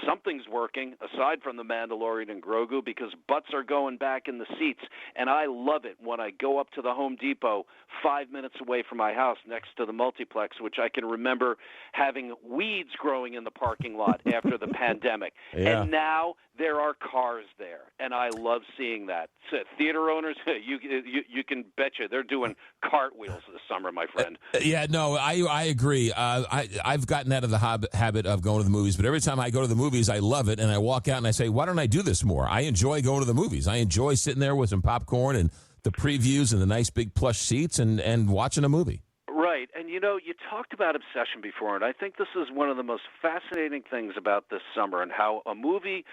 something's working aside from The Mandalorian and Grogu because butts are going back in the seats. And I love it when I go up to the Home Depot 5 minutes away from my house next to the multiplex, which I can remember having weeds growing in the parking lot after the pandemic. Yeah. And now there are cars there, and I love seeing that. So theater owners, you can betcha they're doing cartwheels this summer, my friend. I agree. I've gotten out of the habit of going to the movies, but every time I go to the movies, I love it, and I walk out and I say, why don't I do this more? I enjoy going to the movies. I enjoy sitting there with some popcorn and the previews and the nice big plush seats and watching a movie. Right. And, you talked about Obsession before, and I think this is one of the most fascinating things about this summer and how a movie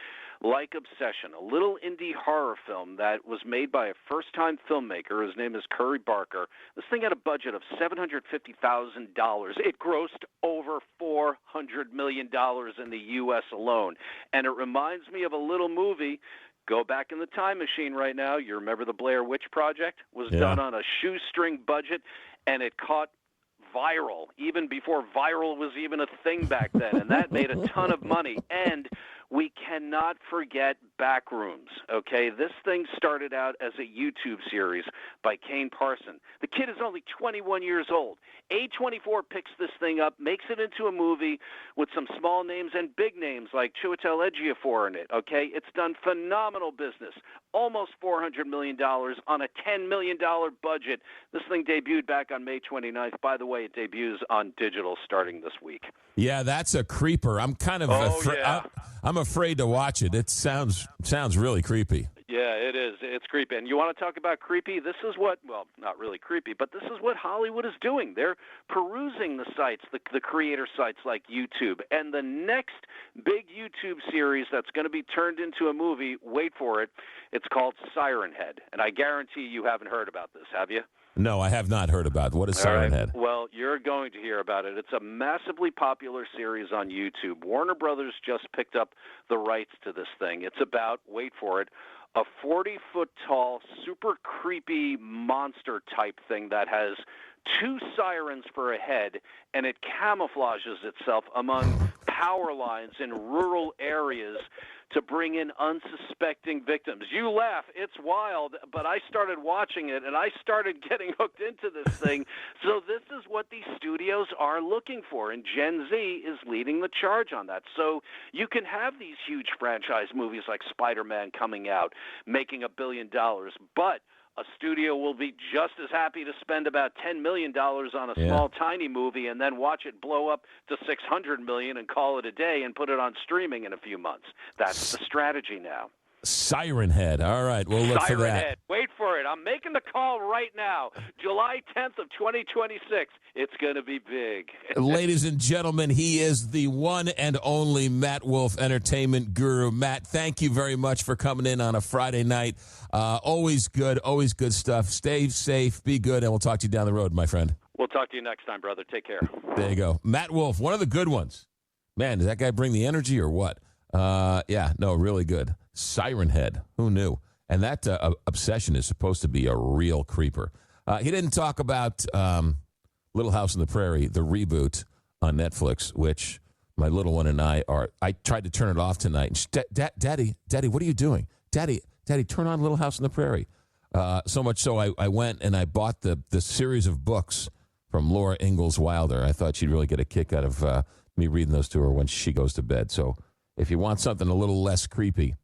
like Obsession, a little indie horror film that was made by a first-time filmmaker. His name is Curry Barker. This thing had a budget of $750,000. It grossed over $400 million in the U.S. alone. And it reminds me of a little movie. Go back in the time machine right now. You remember the Blair Witch Project? Was done on a shoestring budget, and it caught viral, even before viral was even a thing back then. And that made a ton of money. And we cannot forget Backrooms, okay? This thing started out as a YouTube series by Kane Parson. The kid is only 21 years old. A24 picks this thing up, makes it into a movie with some small names and big names like Chiwetel Ejiofor in it, okay? It's done phenomenal business, almost $400 million on a $10 million budget. This thing debuted back on May 29th. By the way, it debuts on digital starting this week. Yeah, that's a creeper. I'm kind of I'm afraid to watch it. It sounds really creepy. Yeah, Yeah, it is. It's creepy. And you want to talk about creepy? This is what, well, not really creepy, but this is what Hollywood is doing. They're perusing the sites, the creator sites like YouTube. And the next big YouTube series that's going to be turned into a movie, wait for it, it's called Siren Head. And I guarantee you haven't heard about this, have you? No, I have not heard about it. What is Siren Head? Well, you're going to hear about it. It's a massively popular series on YouTube. Warner Brothers just picked up the rights to this thing. It's about, wait for it, a 40-foot-tall, super creepy monster type thing that has 2 sirens for a head, and it camouflages itself among power lines in rural areas to bring in unsuspecting victims. You laugh, it's wild, but I started watching it, and I started getting hooked into this thing. So this is what these studios are looking for, and Gen Z is leading the charge on that. So you can have these huge franchise movies like Spider-Man coming out, making $1 billion, but a studio will be just as happy to spend about $10 million on a small, tiny movie and then watch it blow up to $600 million and call it a day and put it on streaming in a few months. That's the strategy now. Siren Head. All right, we'll look for that. Siren Head. Wait for it. I'm making the call right now. July 10th of 2026. It's going to be big. Ladies and gentlemen, he is the one and only Matt Wolfe, entertainment guru. Matt, thank you very much for coming in on a Friday night. Always good stuff. Stay safe, be good, and we'll talk to you down the road, my friend. We'll talk to you next time, brother. Take care. There you go. Matt Wolfe, one of the good ones. Man, does that guy bring the energy or what? Really good. Siren Head. Who knew? And that obsession is supposed to be a real creeper. He didn't talk about Little House on the Prairie, the reboot on Netflix, which my little one and I tried to turn it off tonight. And Daddy, what are you doing? Daddy, turn on Little House on the Prairie. So much so I went and I bought the series of books from Laura Ingalls Wilder. I thought she'd really get a kick out of me reading those to her when she goes to bed. So if you want something a little less creepy,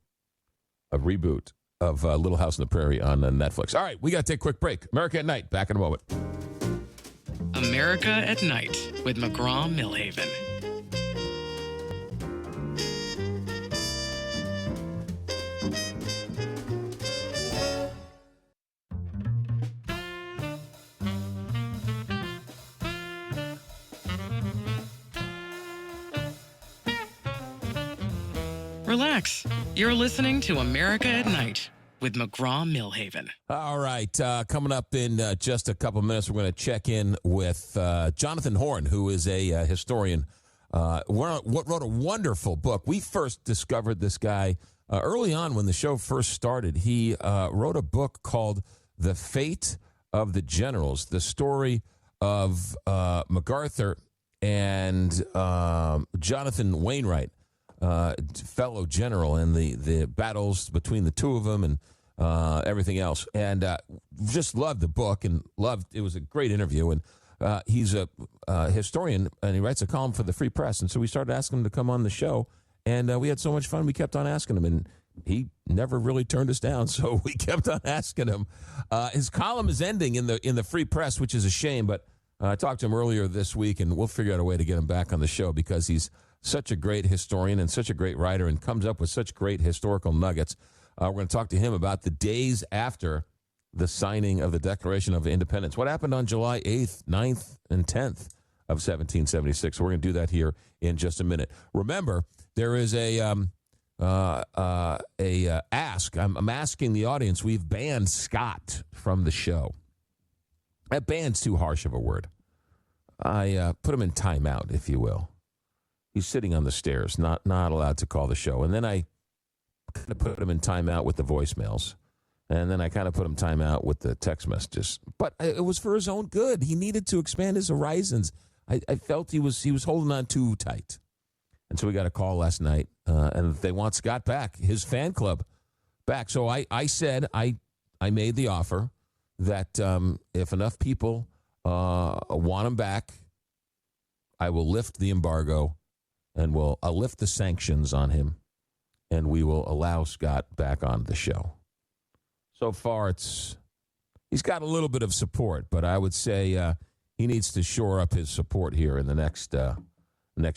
a reboot of Little House on the Prairie on Netflix. All right, we got to take a quick break. America at Night, back in a moment. America at Night with McGraw Milhaven. Relax. You're listening to America at Night with McGraw Milhaven. All right. Coming up in just a couple minutes, we're going to check in with Jonathan Horn, who is a historian. Wrote a wonderful book. We first discovered this guy early on when the show first started. He wrote a book called The Fate of the Generals, the story of MacArthur and Jonathan Wainwright, fellow general, and the battles between the two of them and everything else. And just loved the book and it was a great interview. And he's a historian, and he writes a column for the Free Press. And so we started asking him to come on the show, and we had so much fun. We kept on asking him, and he never really turned us down. So we kept on asking him. His column is ending in the Free Press, which is a shame. But I talked to him earlier this week, and we'll figure out a way to get him back on the show because he's such a great historian and such a great writer and comes up with such great historical nuggets. We're going to talk to him about the days after the signing of the Declaration of Independence. What happened on July 8th, 9th, and 10th of 1776? So we're going to do that here in just a minute. Remember, there is ask. I'm asking the audience. We've banned Scott from the show. That ban's too harsh of a word. I put him in timeout, if you will. He's sitting on the stairs, not allowed to call the show. And then I kind of put him in timeout with the voicemails. And then I kind of put him timeout with the text messages. But it was for his own good. He needed to expand his horizons. I felt he was holding on too tight. And so we got a call last night, and they want Scott back, his fan club back. So I said I made the offer that if enough people want him back, I will lift the embargo. And I'll lift the sanctions on him, and we will allow Scott back on the show. So far, he's got a little bit of support, but I would say he needs to shore up his support here in the next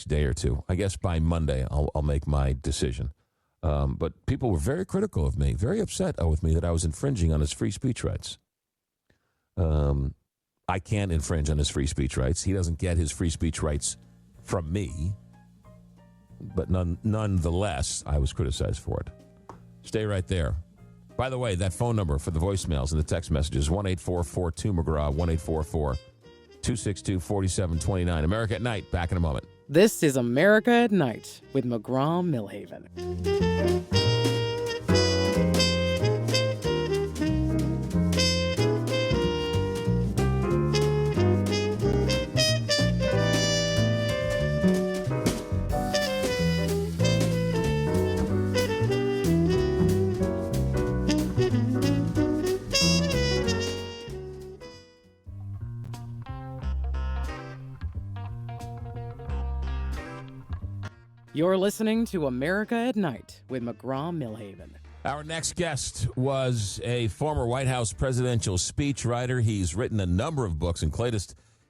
day or two. I guess by Monday, I'll make my decision. But people were very critical of me, very upset with me that I was infringing on his free speech rights. I can't infringe on his free speech rights. He doesn't get his free speech rights from me. But nonetheless, I was criticized for it. Stay right there. By the way, that phone number for the voicemails and the text messages, 1-844-2-McGraw, 1-844-262-4729. America at Night, back in a moment. This is America at Night with McGraw Milhaven. You're listening to America at Night with McGraw Milhaven. Our next guest was a former White House presidential speechwriter. He's written a number of books, including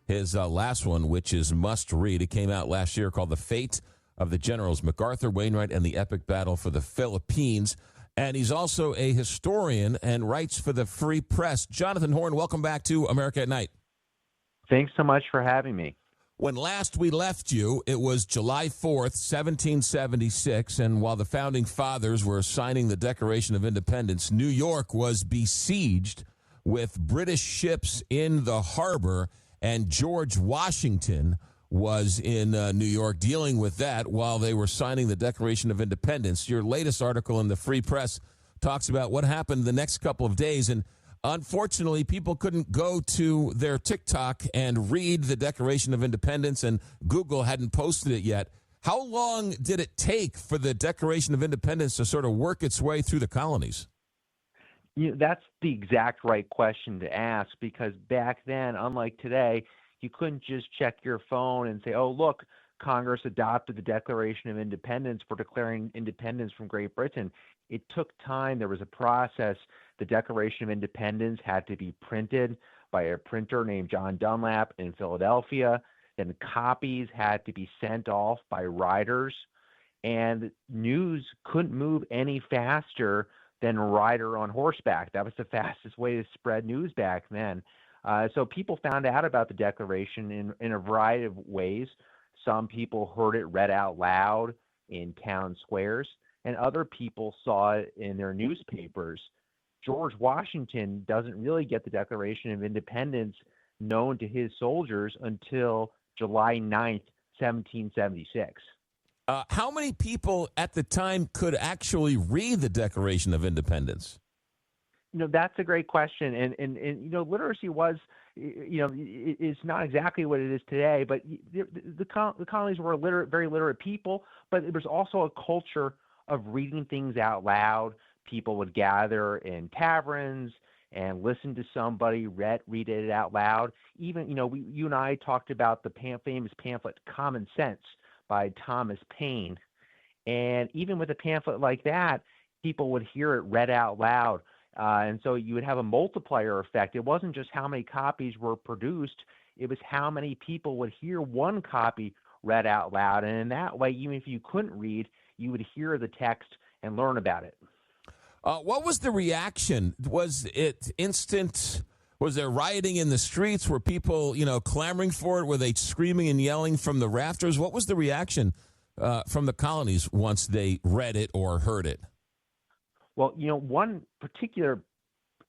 his last one, which is must read. It came out last year, called The Fate of the Generals MacArthur, Wainwright, and the Epic Battle for the Philippines. And he's also a historian and writes for the Free Press. Jonathan Horn, welcome back to America at Night. Thanks so much for having me. When last we left you, it was July 4th, 1776, and while the Founding Fathers were signing the Declaration of Independence, New York was besieged with British ships in the harbor, and George Washington was in New York dealing with that while they were signing the Declaration of Independence. Your latest article in the Free Press talks about what happened the next couple of days, and unfortunately, people couldn't go to their TikTok and read the Declaration of Independence, and Google hadn't posted it yet. How long did it take for the Declaration of Independence to sort of work its way through the colonies? That's the exact right question to ask, because back then, unlike today, you couldn't just check your phone and say, oh, look, Congress adopted the Declaration of Independence for declaring independence from Great Britain. It took time. There was a process. The Declaration of Independence had to be printed by a printer named John Dunlap in Philadelphia. Then copies had to be sent off by writers. And news couldn't move any faster than a rider on horseback. That was the fastest way to spread news back then. So people found out about the Declaration in a variety of ways. Some people heard it read out loud in town squares, and other people saw it in their newspapers. George Washington doesn't really get the Declaration of Independence known to his soldiers until July 9th, 1776. How many people at the time could actually read the Declaration of Independence? That's a great question. And literacy was, it's not exactly what it is today, but the colonies were very literate people, but there was also a culture of reading things out loud. People would gather in taverns and listen to somebody read it out loud. Even, you and I talked about the famous pamphlet Common Sense by Thomas Paine. And even with a pamphlet like that, people would hear it read out loud. And so you would have a multiplier effect. It wasn't just how many copies were produced, it was how many people would hear one copy read out loud. And in that way, even if you couldn't read, you would hear the text and learn about it. What was the reaction? Was it instant? Was there rioting in the streets? Were people, clamoring for it? Were they screaming and yelling from the rafters? What was the reaction from the colonies once they read it or heard it? Well, one particular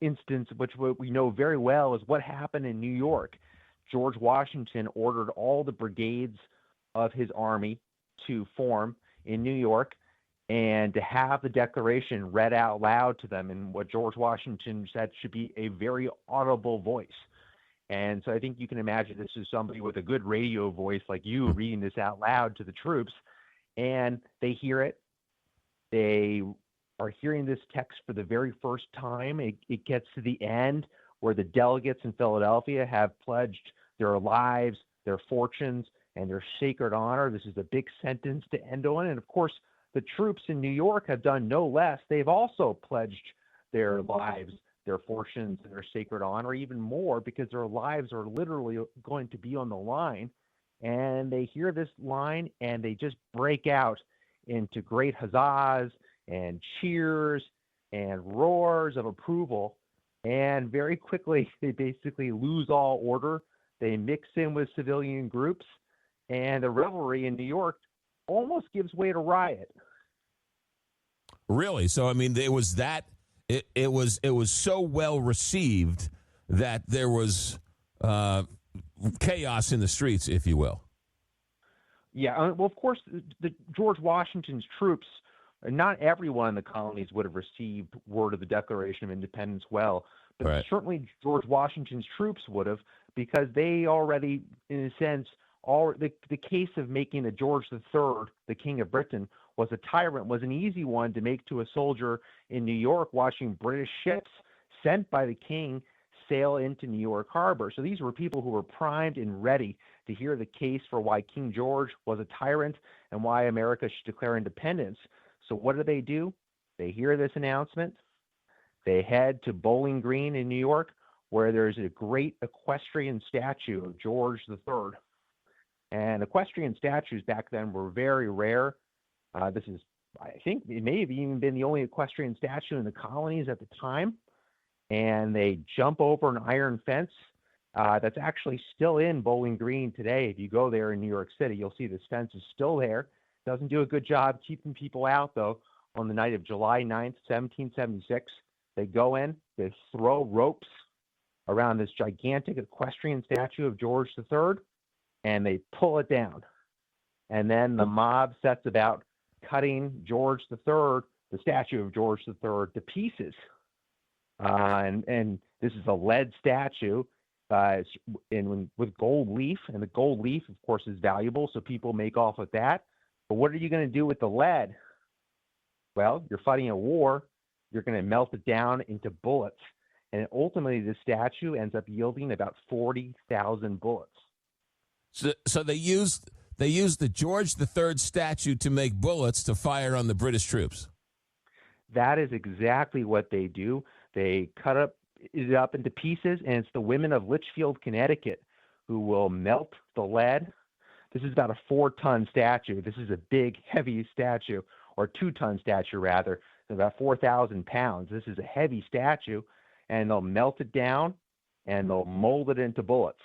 instance, which we know very well, is what happened in New York. George Washington ordered all the brigades of his army to form in New York and to have the Declaration read out loud to them in what George Washington said should be a very audible voice. And so I think you can imagine this is somebody with a good radio voice like you reading this out loud to the troops, and they hear it. They are hearing this text for the very first time. It gets to the end where the delegates in Philadelphia have pledged their lives, their fortunes, and their sacred honor. This is a big sentence to end on. And of course, the troops in New York have done no less. They've also pledged their lives, their fortunes, and their sacred honor, even more, because their lives are literally going to be on the line. And they hear this line and they just break out into great huzzas and cheers and roars of approval. And very quickly, they basically lose all order. They mix in with civilian groups, and the revelry in New York almost gives way to riot. Really? So, I mean, it was so well received that there was chaos in the streets, if you will. Yeah, well, of course, the George Washington's troops, not everyone in the colonies would have received word of the Declaration of Independence well, but right. Certainly George Washington's troops would have, because they already, in a sense, the case of making the George III, the King of Britain, was a tyrant was an easy one to make to a soldier in New York watching British ships sent by the king sail into New York Harbor. So these were people who were primed and ready to hear the case for why King George was a tyrant and why America should declare independence. So what do? They hear this announcement. They head to Bowling Green in New York, where there's a great equestrian statue of George III. And equestrian statues back then were very rare. This is, I think, it may have even been the only equestrian statue in the colonies at the time. And they jump over an iron fence that's actually still in Bowling Green today. If you go there in New York City, you'll see this fence is still there. Doesn't do a good job keeping people out, though. On the night of July 9th, 1776, they go in, they throw ropes around this gigantic equestrian statue of George III, and they pull it down. And then the mob sets about cutting George III, the statue of George III, to pieces. And this is a lead statue with gold leaf, and the gold leaf, of course, is valuable, so people make off with that. But what are you going to do with the lead? Well, you're fighting a war. You're going to melt it down into bullets. And ultimately, the statue ends up yielding about 40,000 bullets. So they used the George III statue to make bullets to fire on the British troops. That is exactly what they do. They cut it up into pieces, and it's the women of Litchfield, Connecticut, who will melt the lead. This is about a 4-ton statue. This is a big, heavy statue, or 2-ton statue, rather. It's about 4,000 pounds. This is a heavy statue, and they'll melt it down, and they'll mold it into bullets,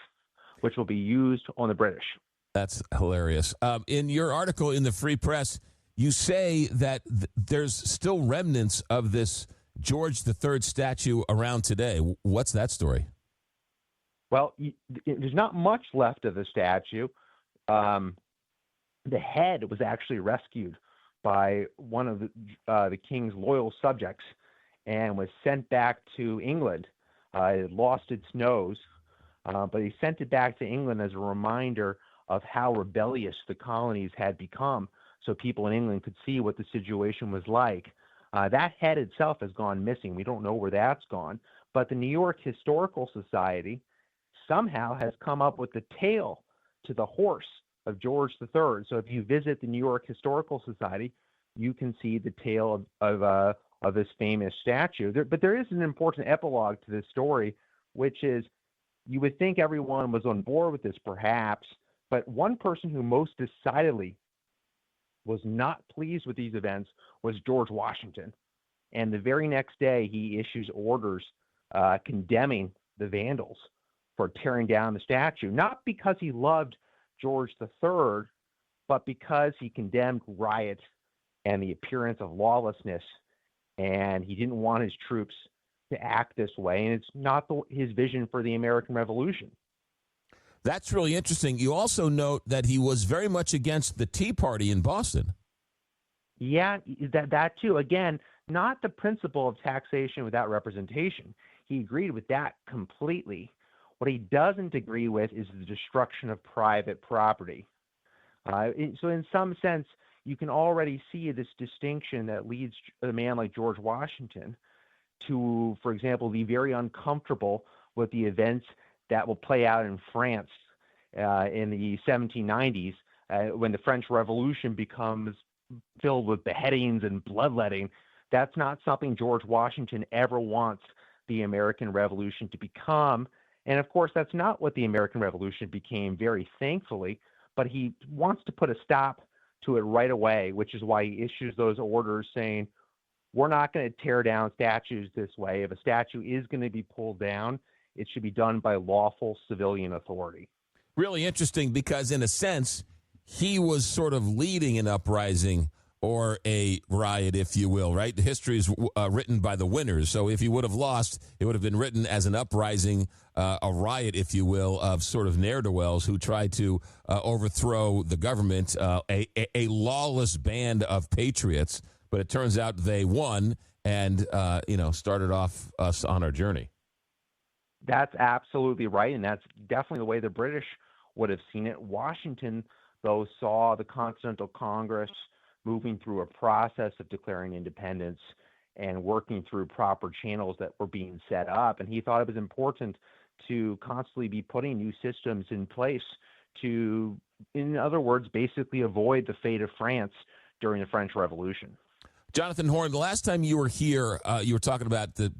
which will be used on the British. That's hilarious. In your article in the Free Press, you say that there's still remnants of this George III statue around today. What's that story? Well, there's not much left of the statue. The head was actually rescued by one of the king's loyal subjects and was sent back to England. It lost its nose, but he sent it back to England as a reminder of how rebellious the colonies had become, so people in England could see what the situation was like. That head itself has gone missing. We don't know where that's gone. But the New York Historical Society somehow has come up with the tail to the horse of George III. So if you visit the New York Historical Society, you can see the tail of this famous statue. But there is an important epilogue to this story, which is you would think everyone was on board with this perhaps, but one person who most decidedly was not pleased with these events was George Washington. And the very next day, he issues orders condemning the vandals for tearing down the statue, not because he loved George III, but because he condemned riot and the appearance of lawlessness, and he didn't want his troops to act this way, and it's not his vision for the American Revolution. That's really interesting. You also note that he was very much against the Tea Party in Boston. Yeah, that too. Again, not the principle of taxation without representation. He agreed with that completely. What he doesn't agree with is the destruction of private property. So in some sense, you can already see this distinction that leads a man like George Washington to, for example, be very uncomfortable with the events that will play out in France in the 1790s when the French Revolution becomes filled with beheadings and bloodletting. That's not something George Washington ever wants the American Revolution to become. And of course, that's not what the American Revolution became, very thankfully, but he wants to put a stop to it right away, which is why he issues those orders saying, we're not going to tear down statues this way. If a statue is going to be pulled down, it should be done by lawful civilian authority. Really interesting because, in a sense, he was sort of leading an uprising or a riot, if you will, right? The history is written by the winners. So if he would have lost, it would have been written as an uprising, a riot, if you will, of sort of ne'er-do-wells who tried to overthrow the government, a lawless band of patriots. But it turns out they won and, started off us on our journey. That's absolutely right, and that's definitely the way the British would have seen it. Washington, though, saw the Continental Congress moving through a process of declaring independence and working through proper channels that were being set up, and he thought it was important to constantly be putting new systems in place to, in other words, basically avoid the fate of France during the French Revolution. Jonathan Horn, the last time you were here, you were talking about the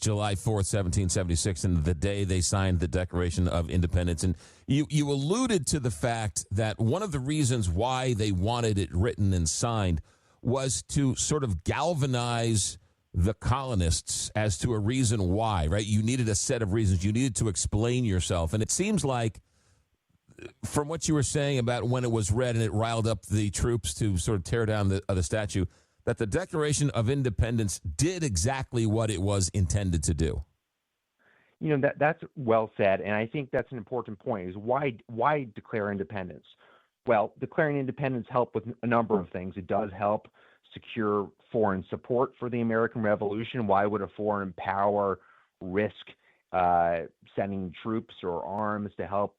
July 4th, 1776, and the day they signed the Declaration of Independence. And you alluded to the fact that one of the reasons why they wanted it written and signed was to sort of galvanize the colonists as to a reason why, right? You needed a set of reasons. You needed to explain yourself. And it seems like, from what you were saying about when it was read and it riled up the troops to sort of tear down the statue, that the Declaration of Independence did exactly what it was intended to do. That's well said, and I think that's an important point, is why declare independence? Well, declaring independence helped with a number of things. It does help secure foreign support for the American Revolution. Why would a foreign power risk sending troops or arms to help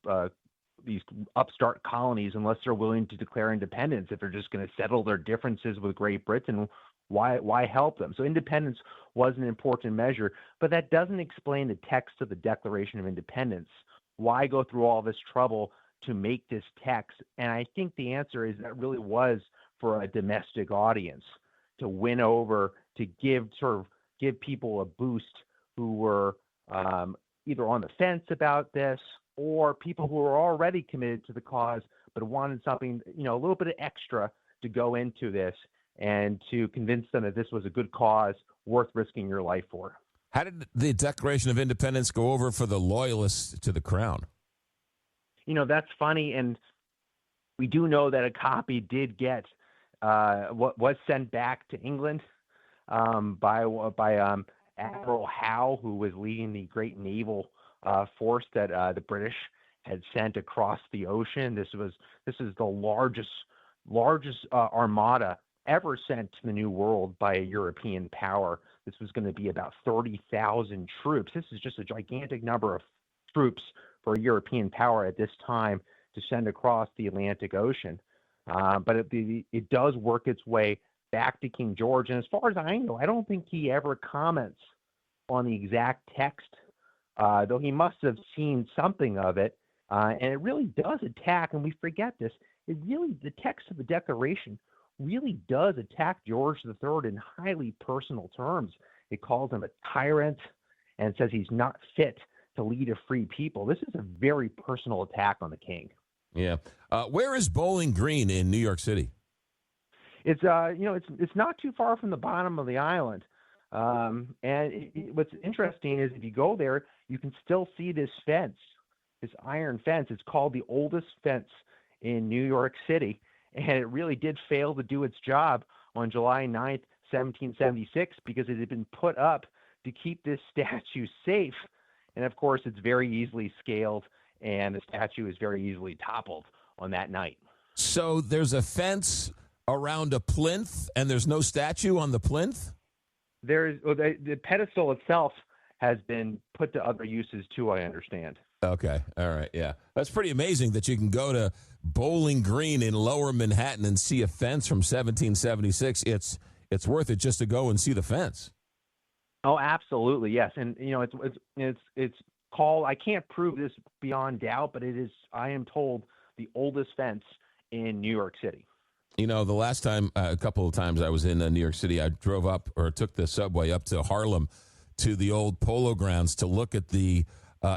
these upstart colonies unless they're willing to declare independence? If they're just going to settle their differences with Great Britain, why help them? So independence was an important measure, but that doesn't explain the text of the Declaration of Independence. Why go through all this trouble to make this text? And I think the answer is that really was for a domestic audience, to win over, to give people a boost who were either on the fence about this, or people who were already committed to the cause but wanted something, a little bit of extra to go into this and to convince them that this was a good cause worth risking your life for. How did the Declaration of Independence go over for the loyalists to the crown? That's funny, and we do know that a copy did get what was sent back to England by Admiral Howe, who was leading the great naval force that the British had sent across the ocean. This is the largest armada ever sent to the New World by a European power. This was going to be about 30,000 troops. This is just a gigantic number of troops for a European power at this time to send across the Atlantic Ocean. But it does work its way back to King George. And as far as I know, I don't think he ever comments on the exact text, though he must have seen something of it. And it really does attack, and we forget this, the text of the Declaration really does attack George III in highly personal terms. It calls him a tyrant and says he's not fit to lead a free people. This is a very personal attack on the king. Yeah. Where is Bowling Green in New York City? It's it's not too far from the bottom of the island. What's interesting is if you go there, you can still see this fence, this iron fence. It's called the oldest fence in New York City, and it really did fail to do its job on July 9th, 1776, because it had been put up to keep this statue safe. And of course, it's very easily scaled, and the statue is very easily toppled on that night. So there's a fence around a plinth, and there's no statue on the plinth? The pedestal itself has been put to other uses too, I understand. Okay. All right. Yeah. That's pretty amazing that you can go to Bowling Green in Lower Manhattan and see a fence from 1776. It's worth it just to go and see the fence. Oh, absolutely. Yes. And it's called, I can't prove this beyond doubt, but it is, I am told, the oldest fence in New York City. The last time, a couple of times I was in New York City, I drove up or took the subway up to Harlem to the old Polo Grounds to look at the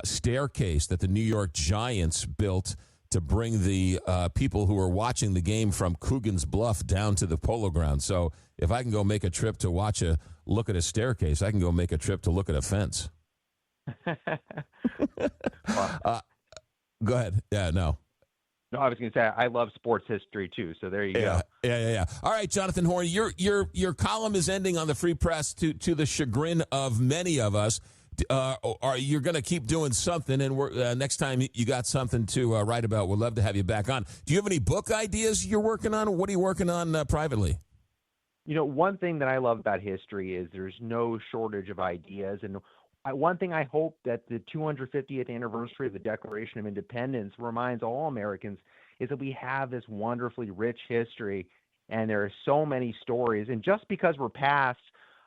staircase that the New York Giants built to bring the people who are watching the game from Coogan's Bluff down to the Polo Grounds. So if I can go make a trip to look at a staircase, I can go make a trip to look at a fence. Go ahead. Yeah, no. No, I was going to say I love sports history too. So there you go. Yeah. All right, Jonathan Horn, your column is ending on the Free Press to the chagrin of many of us. You're going to keep doing something, and next time you got something to write about, we'd love to have you back on. Do you have any book ideas you're working on? What are you working on privately? One thing that I love about history is there's no shortage of ideas, and one thing I hope that the 250th anniversary of the Declaration of Independence reminds all Americans is that we have this wonderfully rich history, and there are so many stories. And just because we're past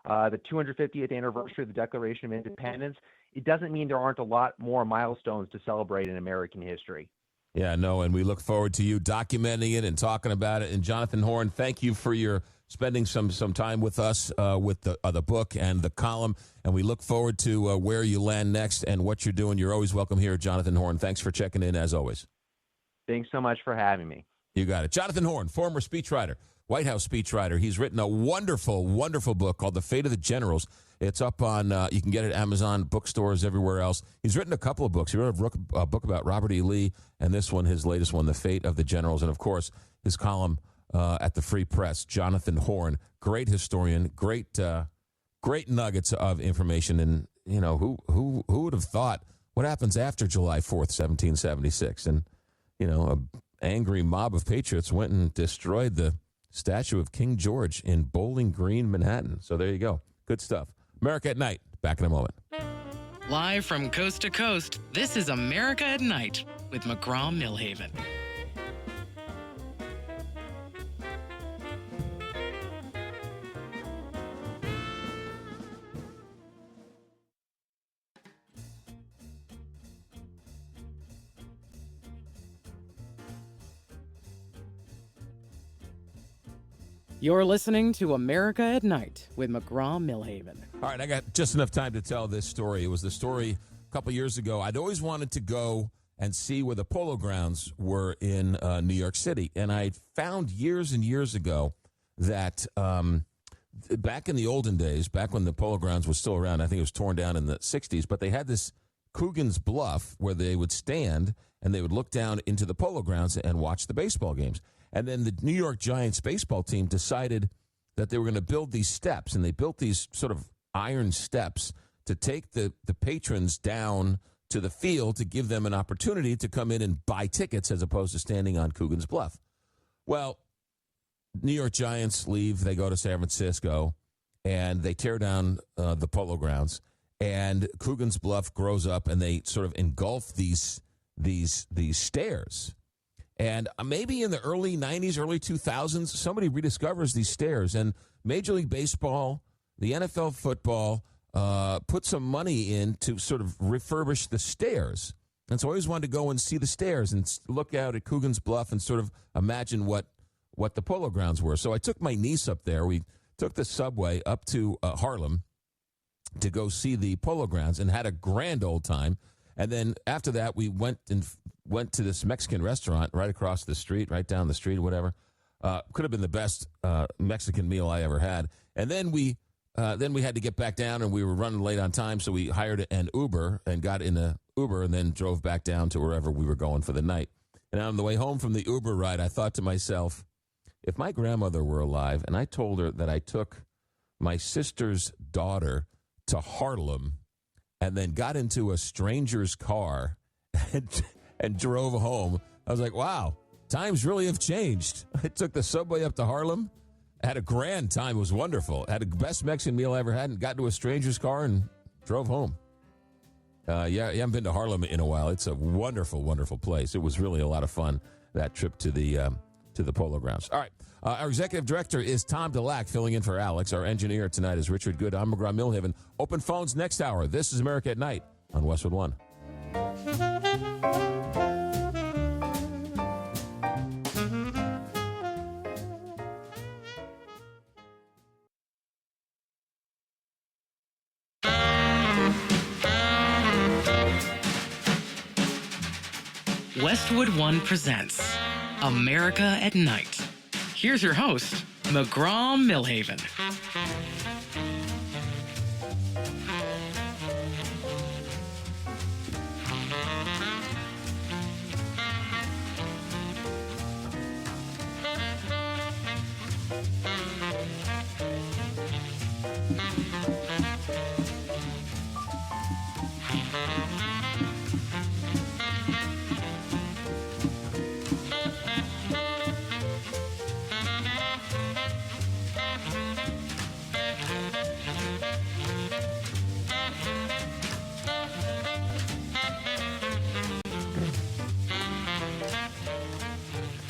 the 250th anniversary of the Declaration of Independence, it doesn't mean there aren't a lot more milestones to celebrate in American history. Yeah, no, and we look forward to you documenting it and talking about it. And Jonathan Horn, thank you for your spending some time with us with the book and the column, and we look forward to where you land next and what you're doing. You're always welcome here, Jonathan Horn. Thanks for checking in, as always. Thanks so much for having me. You got it. Jonathan Horn, former speechwriter, White House speechwriter. He's written a wonderful, wonderful book called The Fate of the Generals. It's up on, you can get it at Amazon, bookstores, everywhere else. He's written a couple of books. He wrote a book about Robert E. Lee, and this one, his latest one, The Fate of the Generals. And, of course, his column at the Free Press, Jonathan Horn, great historian, great nuggets of information. And, who would have thought what happens after July 4th, 1776? And, an angry mob of patriots went and destroyed the statue of King George in Bowling Green, Manhattan. So there you go. Good stuff. America at Night. Back in a moment. Live from coast to coast, this is America at Night with McGraw Milhaven. You're listening to America at Night with McGraw Milhaven. All right, I got just enough time to tell this story. It was the story a couple years ago. I'd always wanted to go and see where the Polo Grounds were in New York City. And I found years and years ago that back in the olden days, back when the Polo Grounds was still around, I think it was torn down in the 60s, but they had this Coogan's Bluff where they would stand and they would look down into the Polo Grounds and watch the baseball games. And then the New York Giants baseball team decided that they were going to build these steps, and they built these sort of iron steps to take the patrons down to the field to give them an opportunity to come in and buy tickets as opposed to standing on Coogan's Bluff. Well, New York Giants leave, they go to San Francisco, and they tear down the Polo Grounds, and Coogan's Bluff grows up, and they sort of engulf these stairs. And maybe in the early 90s, early 2000s, somebody rediscovers these stairs. And Major League Baseball, the NFL football, put some money in to sort of refurbish the stairs. And so I always wanted to go and see the stairs and look out at Coogan's Bluff and sort of imagine what the Polo Grounds were. So I took my niece up there. We took the subway up to Harlem to go see the Polo Grounds and had a grand old time. And then after that, we went to this Mexican restaurant right across the street, right down the street, whatever. Could have been the best Mexican meal I ever had. And then we had to get back down, and we were running late on time, so we hired an Uber and got in an Uber and then drove back down to wherever we were going for the night. And on the way home from the Uber ride, I thought to myself, if my grandmother were alive and I told her that I took my sister's daughter to Harlem and then got into a stranger's car and drove home, I was like, wow, times really have changed. I took the subway up to Harlem, had a grand time. It was wonderful. Had the best Mexican meal I ever had and got into a stranger's car and drove home. You haven't been to Harlem in a while. It's a wonderful, wonderful place. It was really a lot of fun, that trip to the Polo Grounds. All right. Our executive director is Tom DeLack, filling in for Alex. Our engineer tonight is Richard Good. I'm McGraw Milhaven. Open phones next hour. This is America at Night on Westwood One. Westwood One presents America at Night. Here's your host, McGraw Milhaven.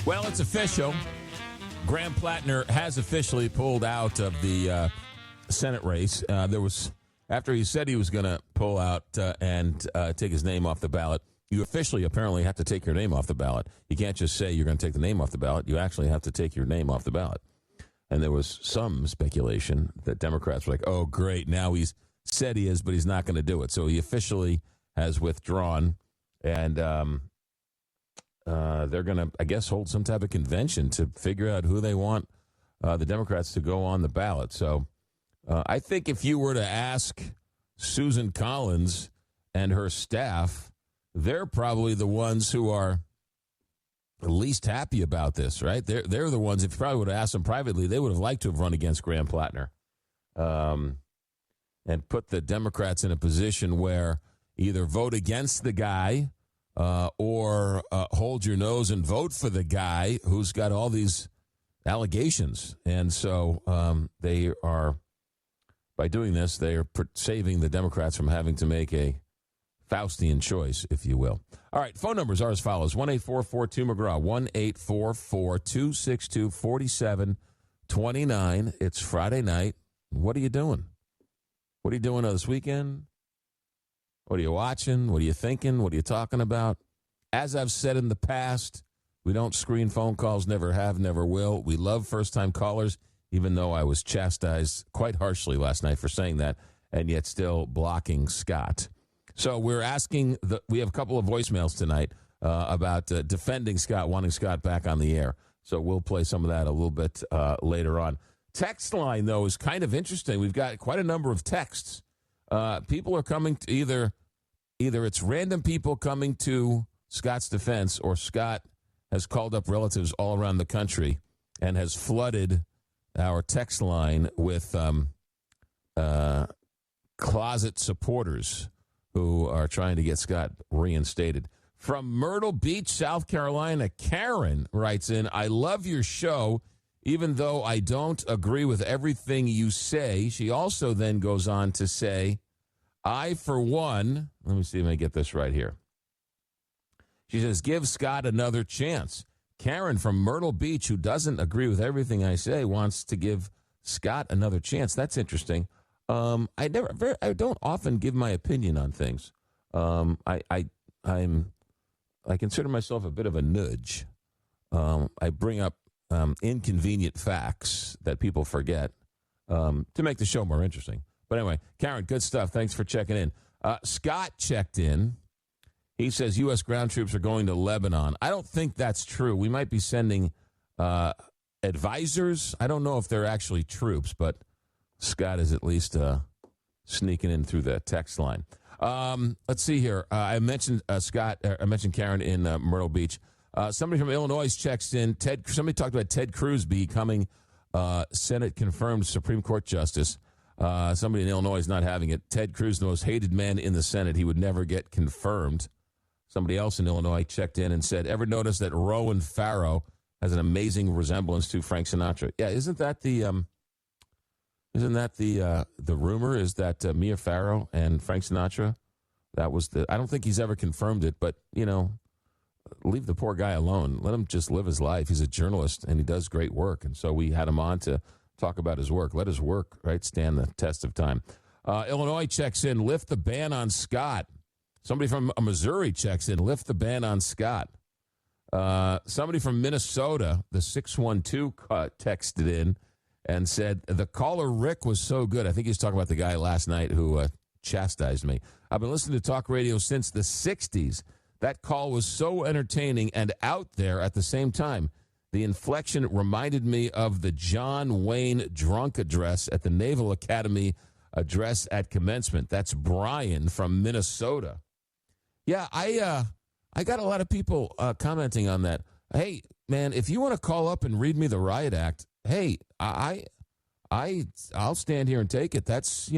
Well, it's official. Graham Plattner has officially pulled out of the Senate race. There was, after he said he was going to pull out and take his name off the ballot, you officially apparently have to take your name off the ballot. You can't just say you're going to take the name off the ballot. You actually have to take your name off the ballot. And there was some speculation that Democrats were like, oh, great, now he's said he is, but he's not going to do it. So he officially has withdrawn, and they're going to, I guess, hold some type of convention to figure out who they want the Democrats to go on the ballot. So I think if you were to ask Susan Collins and her staff, they're probably the ones who are least happy about this, right? They're the ones, if you probably would have asked them privately, they would have liked to have run against Graham Plattner and put the Democrats in a position where either vote against the guy or hold your nose and vote for the guy who's got all these allegations. And so they are, by doing this, they are saving the Democrats from having to make a Faustian choice, if you will. All right, phone numbers are as follows. 1-844-2-McGraw, 1-844-262-4729. It's Friday night. What are you doing? What are you doing this weekend? What are you watching? What are you thinking? What are you talking about? As I've said in the past, we don't screen phone calls, never have, never will. We love first-time callers, even though I was chastised quite harshly last night for saying that, and yet still blocking Scott. So we're asking, we have a couple of voicemails tonight about defending Scott, wanting Scott back on the air. So we'll play some of that a little bit later on. Text line, though, is kind of interesting. We've got quite a number of texts. People are coming to either it's random people coming to Scott's defense, or Scott has called up relatives all around the country and has flooded our text line with closet supporters who are trying to get Scott reinstated. From Myrtle Beach, South Carolina, Karen writes in, I love your show, even though I don't agree with everything you say. She also then goes on to say, I, for one, let me see if I get this right here. She says, give Scott another chance. Karen from Myrtle Beach, who doesn't agree with everything I say, wants to give Scott another chance. That's interesting. I don't often give my opinion on things. I consider myself a bit of a nudge. I bring up inconvenient facts that people forget to make the show more interesting. But anyway, Karen, good stuff. Thanks for checking in. Scott checked in. He says U.S. ground troops are going to Lebanon. I don't think that's true. We might be sending advisors. I don't know if they're actually troops, but Scott is at least sneaking in through the text line. Let's see here. I mentioned I mentioned Karen in Myrtle Beach. Somebody from Illinois checks in. Somebody talked about Ted Cruz becoming Senate confirmed Supreme Court justice. Somebody in Illinois is not having it. Ted Cruz, the most hated man in the Senate, he would never get confirmed. Somebody else in Illinois checked in and said, ever notice that Ronan Farrow has an amazing resemblance to Frank Sinatra? Yeah, isn't that the rumor is that Mia Farrow and Frank Sinatra, that was I don't think he's ever confirmed it, but, leave the poor guy alone. Let him just live his life. He's a journalist, and he does great work. And so we had him on to talk about his work. Let his work, right, stand the test of time. Illinois checks in, lift the ban on Scott. Somebody from Missouri checks in, lift the ban on Scott. Somebody from Minnesota, the 612, texted in and said, the caller Rick was so good. I think he was talking about the guy last night who chastised me. I've been listening to talk radio since the 60s. That call was so entertaining and out there at the same time. The inflection reminded me of the John Wayne drunk address at the Naval Academy address at commencement. That's Brian from Minnesota. Yeah, I got a lot of people commenting on that. Hey, man, if you want to call up and read me the riot act, hey, I'll stand here and take it. That's,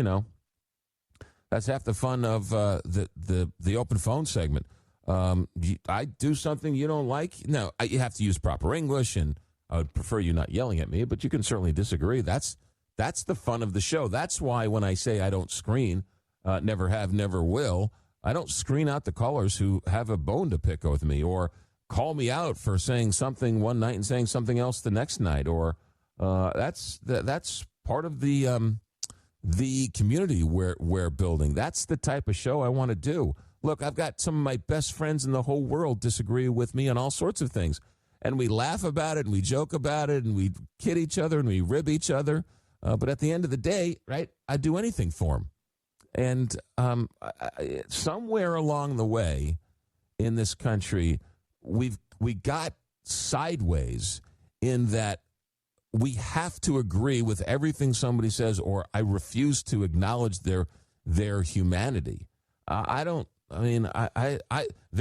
that's half the fun of the open phone segment. I do something you don't like. No, you have to use proper English, and I would prefer you not yelling at me, but you can certainly disagree. That's the fun of the show. That's why when I say I don't screen, never have, never will, I don't screen out the callers who have a bone to pick with me or call me out for saying something one night and saying something else the next night. Or that's part of the community we're building. That's the type of show I want to do. Look, I've got some of my best friends in the whole world disagree with me on all sorts of things. And we laugh about it, and we joke about it, and we kid each other, and we rib each other. But at the end of the day, right, I'd do anything for them. And somewhere along the way in this country, we got sideways in that we have to agree with everything somebody says, or I refuse to acknowledge their humanity. There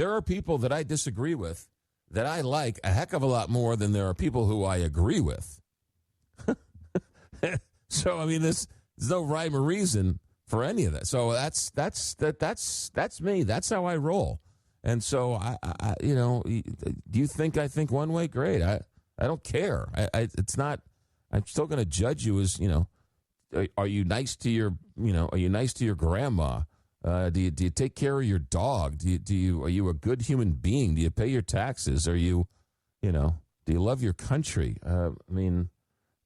are people that I disagree with that I like a heck of a lot more than there are people who I agree with. So, there's no rhyme or reason for any of that. So that's me. That's how I roll. And so do you think I think one way? Great. I don't care. It's not. I'm still going to judge you as Are you nice to your Are you nice to your grandma? Do you take care of your dog? Are you a good human being? Do you pay your taxes? Are you do you love your country?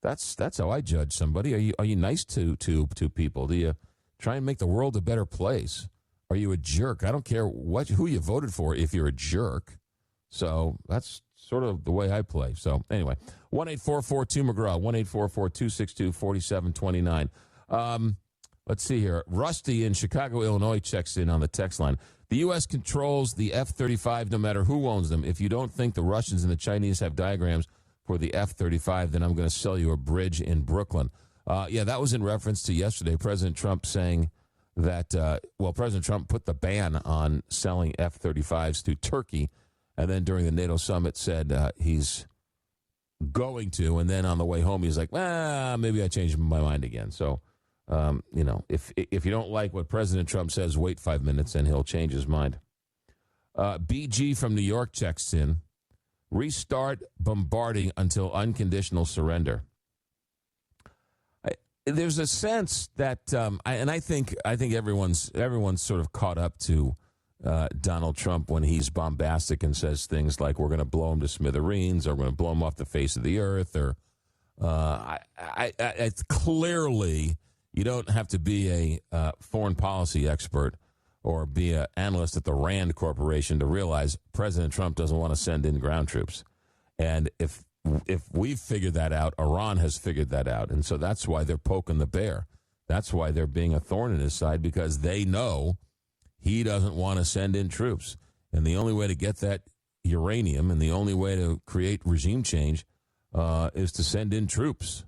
That's how I judge somebody. Are you nice to people? Do you try and make the world a better place? Are you a jerk? I don't care who you voted for if you're a jerk. So that's sort of the way I play. So anyway, 1-844-2-McGraw, 1-844-262-4729. Let's see here. Rusty in Chicago, Illinois checks in on the text line. The U.S. controls the F-35 no matter who owns them. If you don't think the Russians and the Chinese have diagrams for the F-35, then I'm going to sell you a bridge in Brooklyn. That was in reference to yesterday, President Trump saying that, President Trump put the ban on selling F-35s to Turkey, and then during the NATO summit said he's going to, and then on the way home he's like, maybe I changed my mind again. So, if you don't like what President Trump says, wait 5 minutes and he'll change his mind. BG from New York checks in. Restart bombarding until unconditional surrender. There's a sense that, I think everyone's sort of caught up to Donald Trump when he's bombastic and says things like we're going to blow him to smithereens, or we're going to blow him off the face of the earth, or it's clearly you don't have to be a foreign policy expert or be an analyst at the Rand Corporation to realize President Trump doesn't want to send in ground troops. And if we've figured that out, Iran has figured that out. And so that's why they're poking the bear. That's why they're being a thorn in his side, because they know he doesn't want to send in troops. And the only way to get that uranium and the only way to create regime change is to send in troops.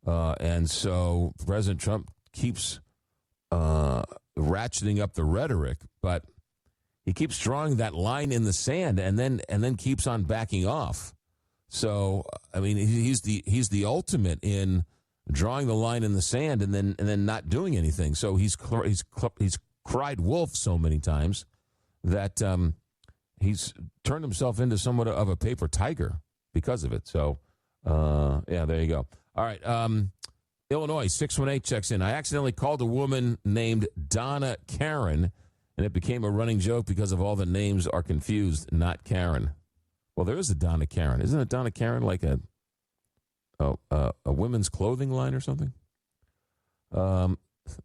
And so President Trump keeps ratcheting up the rhetoric, but he keeps drawing that line in the sand and then keeps on backing off. So he's the ultimate in drawing the line in the sand and then not doing anything. So he's cried wolf so many times that he's turned himself into somewhat of a paper tiger because of it. So there you go. All right. Illinois, 618 checks in. I accidentally called a woman named Donna Karen, and it became a running joke because of all the names are confused, not Karen. Well, there is a Donna Karen. Isn't a Donna Karen like a women's clothing line or something?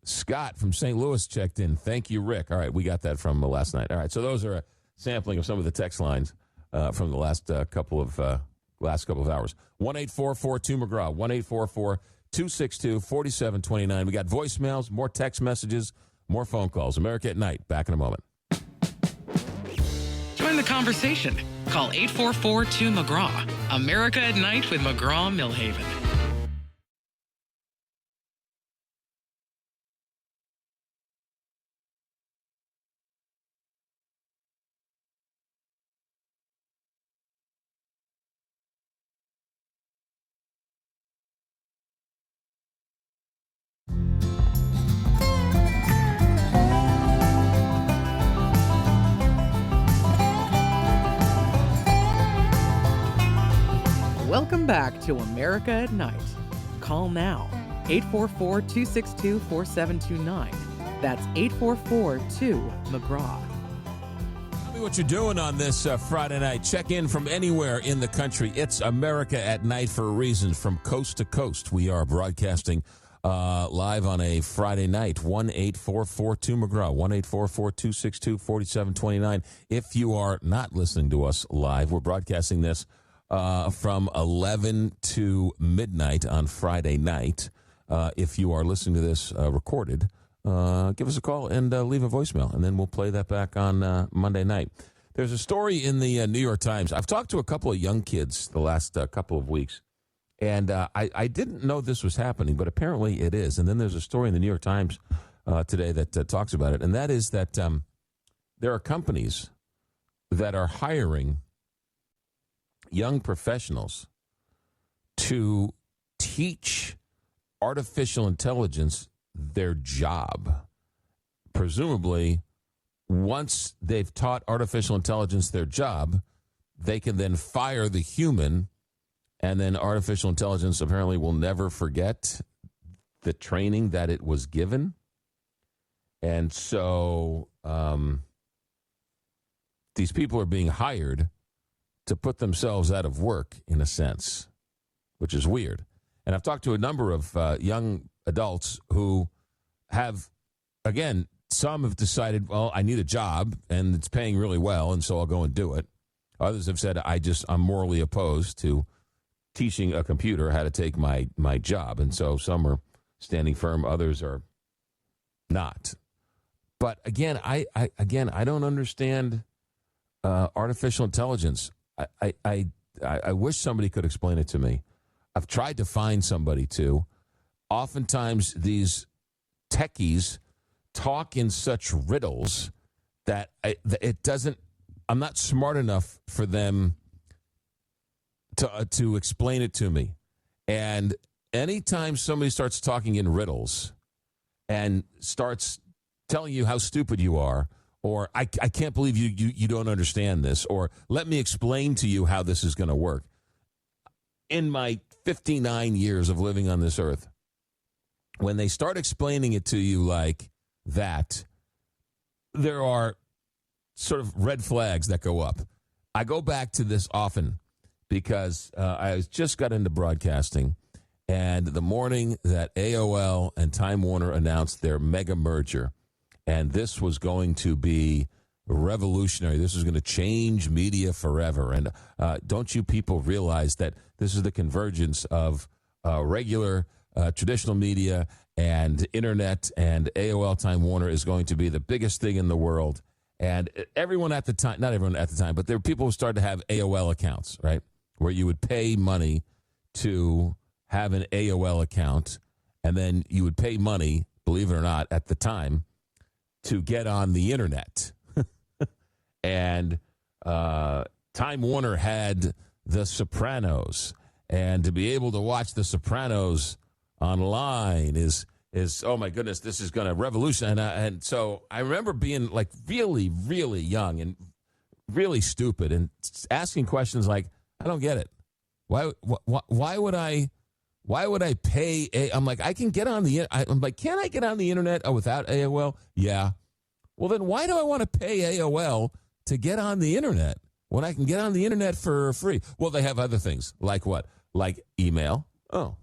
Scott from St. Louis checked in. Thank you, Rick. All right, we got that from last night. All right, so those are a sampling of some of the text lines from the last couple of hours. 1-844-2-McGraw, 1-844-262-4729. We got voicemails, more text messages, more phone calls. America at Night. Back in a moment. Join Join the conversation. Call 844-2-McGraw. America at Night with McGraw Milhaven. Welcome back to America at Night. Call now, 844-262-4729. That's 844-2-McGraw. Tell me what you're doing on this Friday night. Check in from anywhere in the country. It's America at Night for a reason. From coast to coast, we are broadcasting live on a Friday night. 1-844-2-McGraw, 1-844-262-4729. If you are not listening to us live, we're broadcasting this from 11 to midnight on Friday night. If you are listening to this recorded, give us a call and leave a voicemail, and then we'll play that back on Monday night. There's a story in the New York Times. I've talked to a couple of young kids the last couple of weeks, and I didn't know this was happening, but apparently it is. And then there's a story in the New York Times today that talks about it, and that is that there are companies that are hiring young professionals to teach artificial intelligence their job. Presumably, once they've taught artificial intelligence their job, they can then fire the human, and then artificial intelligence apparently will never forget the training that it was given. And so these people are being hired to put themselves out of work, in a sense, which is weird. And I've talked to a number of young adults who have, again, some have decided, well, I need a job, and it's paying really well, and so I'll go and do it. Others have said, I'm morally opposed to teaching a computer how to take my job. And so some are standing firm, others are not. But again, I don't understand artificial intelligence. I wish somebody could explain it to me. I've tried to find somebody to. Oftentimes, these techies talk in such riddles that it doesn't. I'm not smart enough for them to explain it to me. And anytime somebody starts talking in riddles and starts telling you how stupid you are, or I can't believe you don't understand this, or let me explain to you how this is going to work. In my 59 years of living on this earth, when they start explaining it to you like that, there are sort of red flags that go up. I go back to this often because I just got into broadcasting, and the morning that AOL and Time Warner announced their mega merger, and this was going to be revolutionary. This was going to change media forever. And don't you people realize that this is the convergence of regular traditional media and internet, and AOL Time Warner is going to be the biggest thing in the world. And everyone at the time, not everyone at the time, but there were people who started to have AOL accounts, right, where you would pay money to have an AOL account, and then you would pay money, believe it or not, at the time, to get on the internet. And Time Warner had The Sopranos, and to be able to watch The Sopranos online is oh my goodness, this is going to revolutionize. And so I remember being like really, really young and really stupid and asking questions like, I don't get it. Why would I pay? I'm like, I can get on the. I'm like, can I get on the internet without AOL? Yeah. Well, then why do I want to pay AOL to get on the internet when I can get on the internet for free? Well, they have other things like what? Like email. Oh,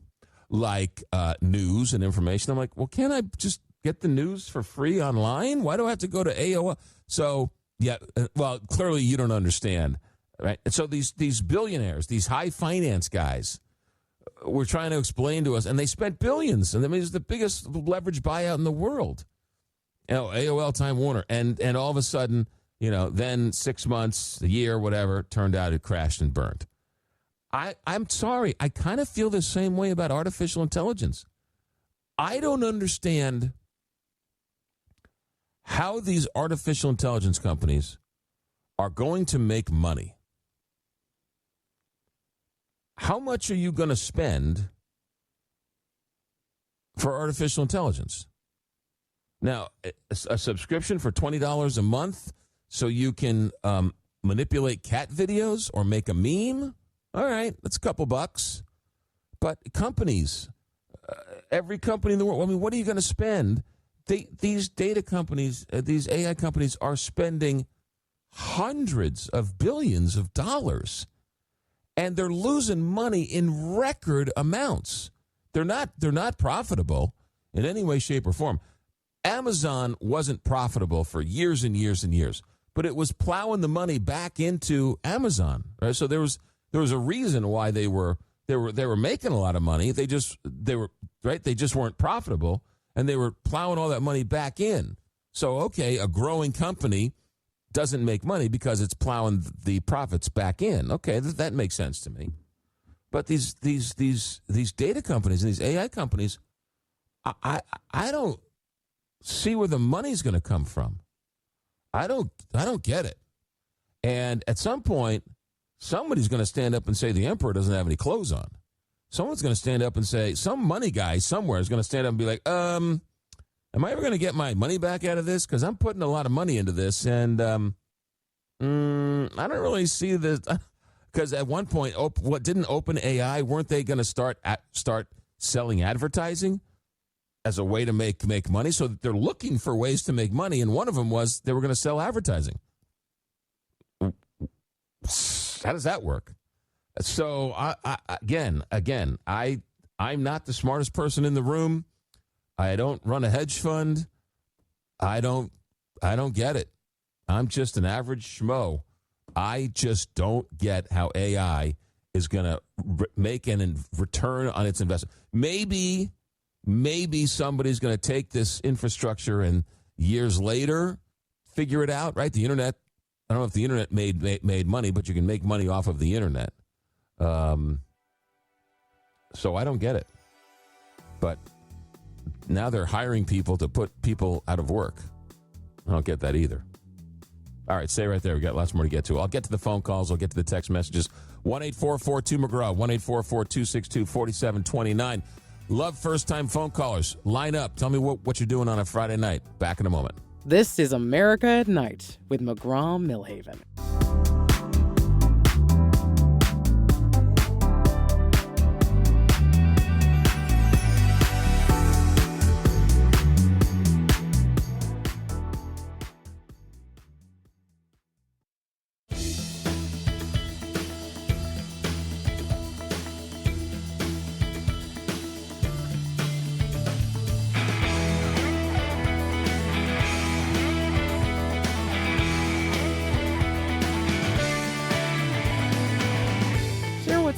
like news and information. I'm like, well, can't I just get the news for free online? Why do I have to go to AOL? So, yeah, well, clearly you don't understand, right? And so these billionaires, these high finance guys, were trying to explain to us, and they spent billions. And I mean, it's the biggest leverage buyout in the world. You know, AOL, Time Warner, and all of a sudden, Then 6 months, a year, whatever, turned out it crashed and burned. I'm sorry. I kind of feel the same way about artificial intelligence. I don't understand how these artificial intelligence companies are going to make money. How much are you going to spend for artificial intelligence? Now, a subscription for $20 a month so you can manipulate cat videos or make a meme? All right, that's a couple bucks. But companies, every company in the world, I mean, what are you going to spend? These data companies, these AI companies are spending hundreds of billions of dollars, and they're losing money in record amounts. They're not profitable in any way, shape, or form. Amazon wasn't profitable for years and years and years, but it was plowing the money back into Amazon. Right? So there was a reason why they were making a lot of money. They just weren't profitable, and they were plowing all that money back in. So okay, a growing company doesn't make money because it's plowing the profits back in. Okay, that makes sense to me. But these data companies and these AI companies, I don't see where the money's going to come from. I don't get it. And at some point, somebody's going to stand up and say the emperor doesn't have any clothes on. Someone's going to stand up and say, some money guy somewhere is going to stand up and be like, am I ever going to get my money back out of this? Because I'm putting a lot of money into this, and I don't really see this. Because at one point, what didn't OpenAI, weren't they going to start selling advertising as a way to make money? So they're looking for ways to make money, and one of them was they were going to sell advertising. How does that work? So I'm not the smartest person in the room. I don't run a hedge fund. I don't get it. I'm just an average schmo. I just don't get how AI is going to make an return on its investment. Maybe somebody's going to take this infrastructure and years later figure it out, right? The internet, I don't know if the internet made money, but you can make money off of the internet. So I don't get it. But now they're hiring people to put people out of work. I don't get that either. All right, stay right there. We got lots more to get to. I'll get to the phone calls. I'll get to the text messages. 1-844-2-McGraw, 1-844-262-4729. Love first-time phone callers. Line up. Tell me what you're doing on a Friday night. Back in a moment. This is America at Night with McGraw Milhaven.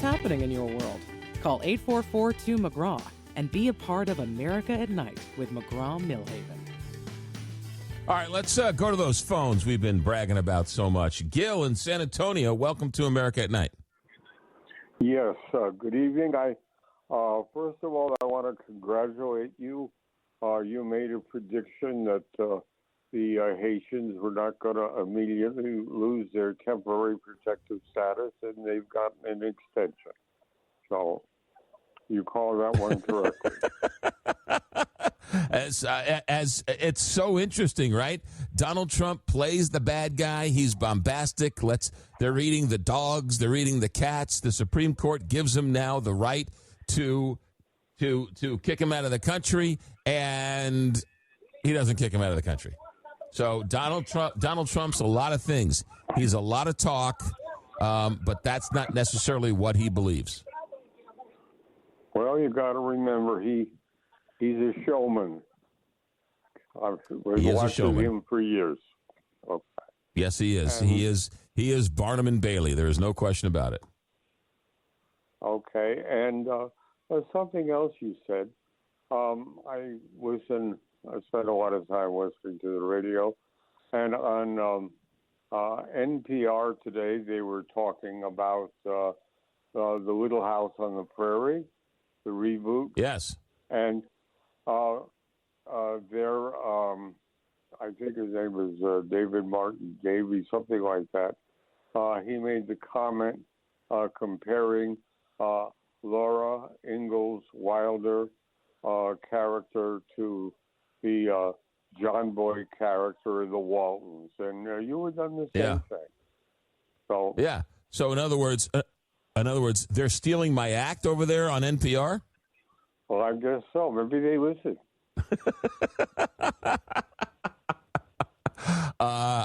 Happening in your world. Call 844-2-McGraw and be a part of America at Night with McGraw Milhaven. All right, let's go to those phones we've been bragging about so much. Gil in San Antonio, welcome to America at Night. Yes, good evening. First of all, I want to congratulate you. You made a prediction that the Haitians were not going to immediately lose their temporary protective status, and they've gotten an extension. So you call that one correctly. As it's so interesting, right? Donald Trump plays the bad guy. He's bombastic. They're eating the dogs. They're eating the cats. The Supreme Court gives him now the right to kick him out of the country, and he doesn't kick him out of the country. So Donald Trump's a lot of things. He's a lot of talk, but that's not necessarily what he believes. Well, you got to remember he's a showman. We've watched him for years. Okay. Yes, he is. And he is Barnum and Bailey. There is no question about it. Okay, and something else you said. I spent a lot of time listening to the radio, and on NPR today, they were talking about the Little House on the Prairie, the reboot. Yes. And I think his name was David Martin Davey, something like that. He made the comment comparing Laura Ingalls Wilder character to the John Boy character of the Waltons, and you had done the same thing. So yeah. So in other words, they're stealing my act over there on NPR. Well, I guess so. Maybe they listen.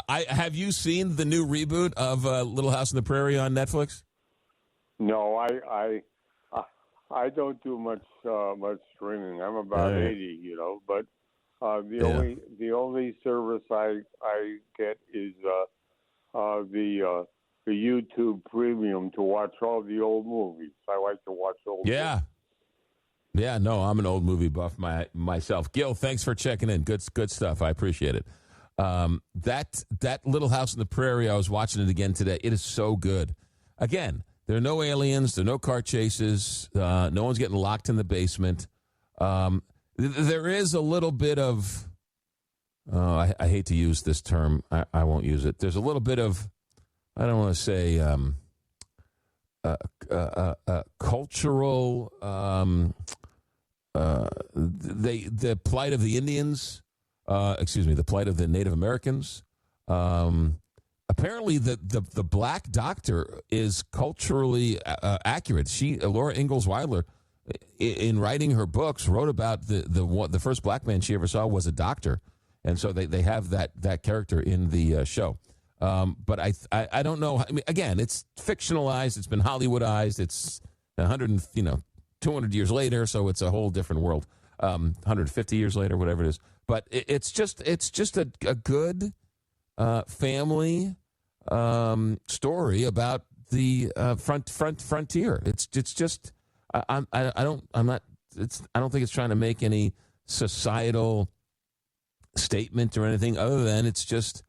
Have you seen the new reboot of Little House on the Prairie on Netflix? No, I don't do much streaming. I'm about 80, but the only service I get is the YouTube Premium to watch all the old movies. I like to watch old movies. Yeah, no, I'm an old movie buff myself. Gil, thanks for checking in. Good stuff. I appreciate it. That Little House on the Prairie, I was watching it again today. It is so good. Again, there are no aliens. There are no car chases. No one's getting locked in the basement. There is a little bit of, I hate to use this term. I won't use it. There's a little bit of, I don't want to say cultural, the plight of the Indians, the plight of the Native Americans. Apparently, the black doctor is culturally accurate. Laura Ingalls Wilder, in writing her books, wrote about the first black man she ever saw was a doctor, and so they have that character in the show. But I don't know. I mean, again, it's fictionalized. It's been Hollywoodized. It's 200 years later, so it's a whole different world. 150 years later, whatever it is. But it's just a good family story about the frontier. It's just I don't think it's trying to make any societal statement or anything other than it's just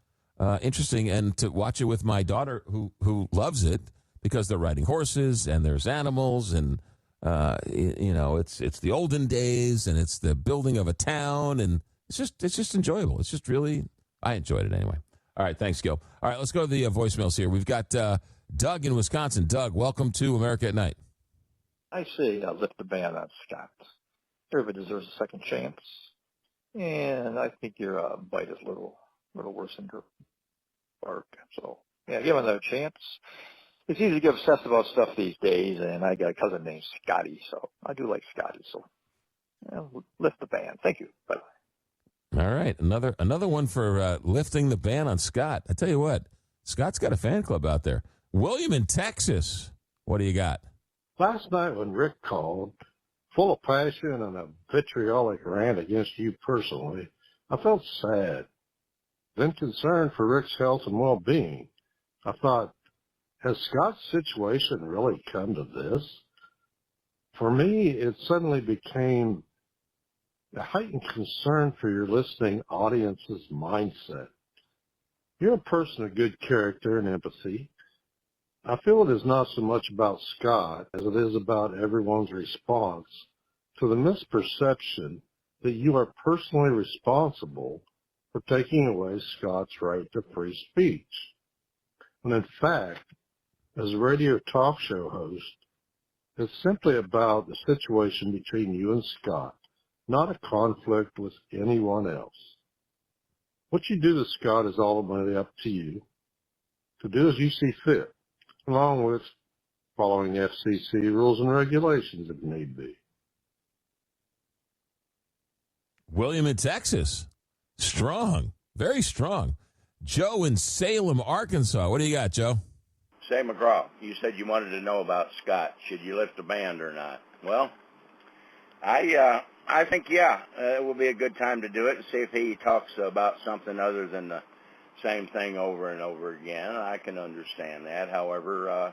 interesting, and to watch it with my daughter who loves it because they're riding horses and there's animals and it's the olden days and it's the building of a town, and it's just enjoyable. It's just really, I enjoyed it anyway. All right, thanks, Gil. All right, let's go to the voicemails here. We've got Doug in Wisconsin. Doug, welcome to America at Night. I say lift the ban on Scott. Everybody deserves a second chance, and I think your bite is a little worse than your bark. So yeah, give him another chance. It's easy to get obsessed about stuff these days, and I got a cousin named Scotty, so I do like Scotty. So lift the ban. Thank you. Bye. All right, another one for lifting the ban on Scott. I tell you what, Scott's got a fan club out there. William in Texas, what do you got? Last night when Rick called, full of passion and a vitriolic rant against you personally, I felt sad, then concerned for Rick's health and well-being. I thought, has Scott's situation really come to this? For me, it suddenly became a heightened concern for your listening audience's mindset. You're a person of good character and empathy. I feel it is not so much about Scott as it is about everyone's response to the misperception that you are personally responsible for taking away Scott's right to free speech. When in fact, as a radio talk show host, it's simply about the situation between you and Scott, not a conflict with anyone else. What you do to Scott is ultimately up to you to do as you see fit, along with following FCC rules and regulations if need be. William in Texas. Strong. Very strong. Joe in Salem, Arkansas. What do you got, Joe? Say, McGraw, you said you wanted to know about Scott. Should you lift the ban or not? Well, I think, it will be a good time to do it and see if he talks about something other than the same thing over and over again. I can understand that. However,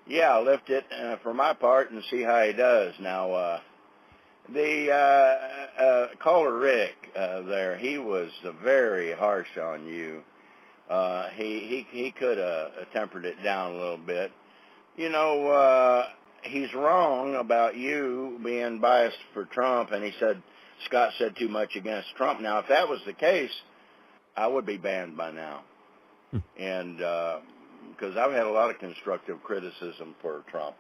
lift it for my part and see how he does. Now, the caller Rick there, he was very harsh on you He could have tempered it down a little bit. You know, he's wrong about you being biased for Trump, and Scott said too much against Trump. Now, if that was the case, I would be banned by now. And because I've had a lot of constructive criticism for Trump.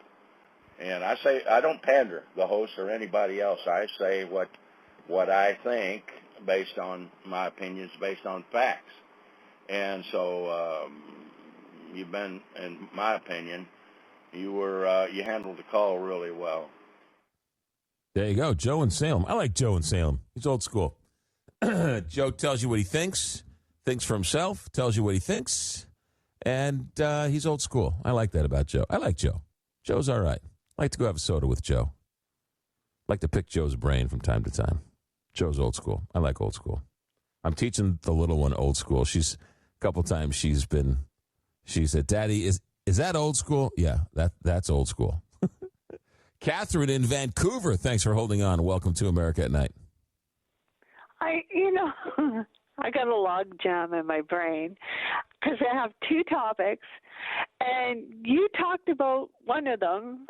And I don't pander the host or anybody else. I say what I think based on my opinions, based on facts. And so you've been, in my opinion, you handled the call really well. There you go, Joe in Salem. I like Joe in Salem. He's old school. Joe tells you what he thinks for himself, tells you what he thinks, and he's old school. I like that about Joe. I like Joe. Joe's all right. I like to go have a soda with Joe. I like to pick Joe's brain from time to time. Joe's old school. I like old school. I'm teaching the little one old school. A couple times she said, Daddy, is that old school? Yeah, that's old school. Catherine in Vancouver, thanks for holding on. Welcome to America at Night. I got a log jam in my brain because I have two topics, and you talked about one of them,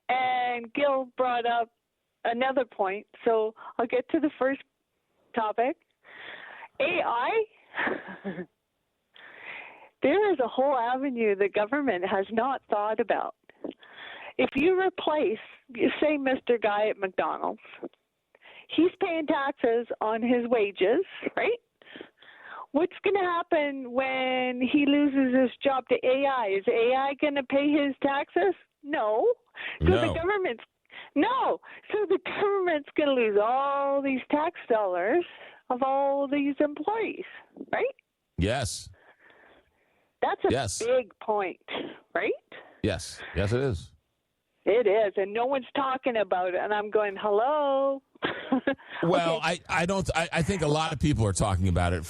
and Gil brought up another point. So I'll get to the first topic. AI. There is a whole avenue the government has not thought about. If you replace, say, Mr. Guy at McDonald's, he's paying taxes on his wages, right? What's going to happen when he loses his job to AI? Is AI going to pay his taxes? No. So the government's going to lose all these tax dollars of all these employees, right? Yes. That's a big point, right? Yes. Yes, it is. It is, and no one's talking about it, and I'm going, hello? Well, okay. I think a lot of people are talking about it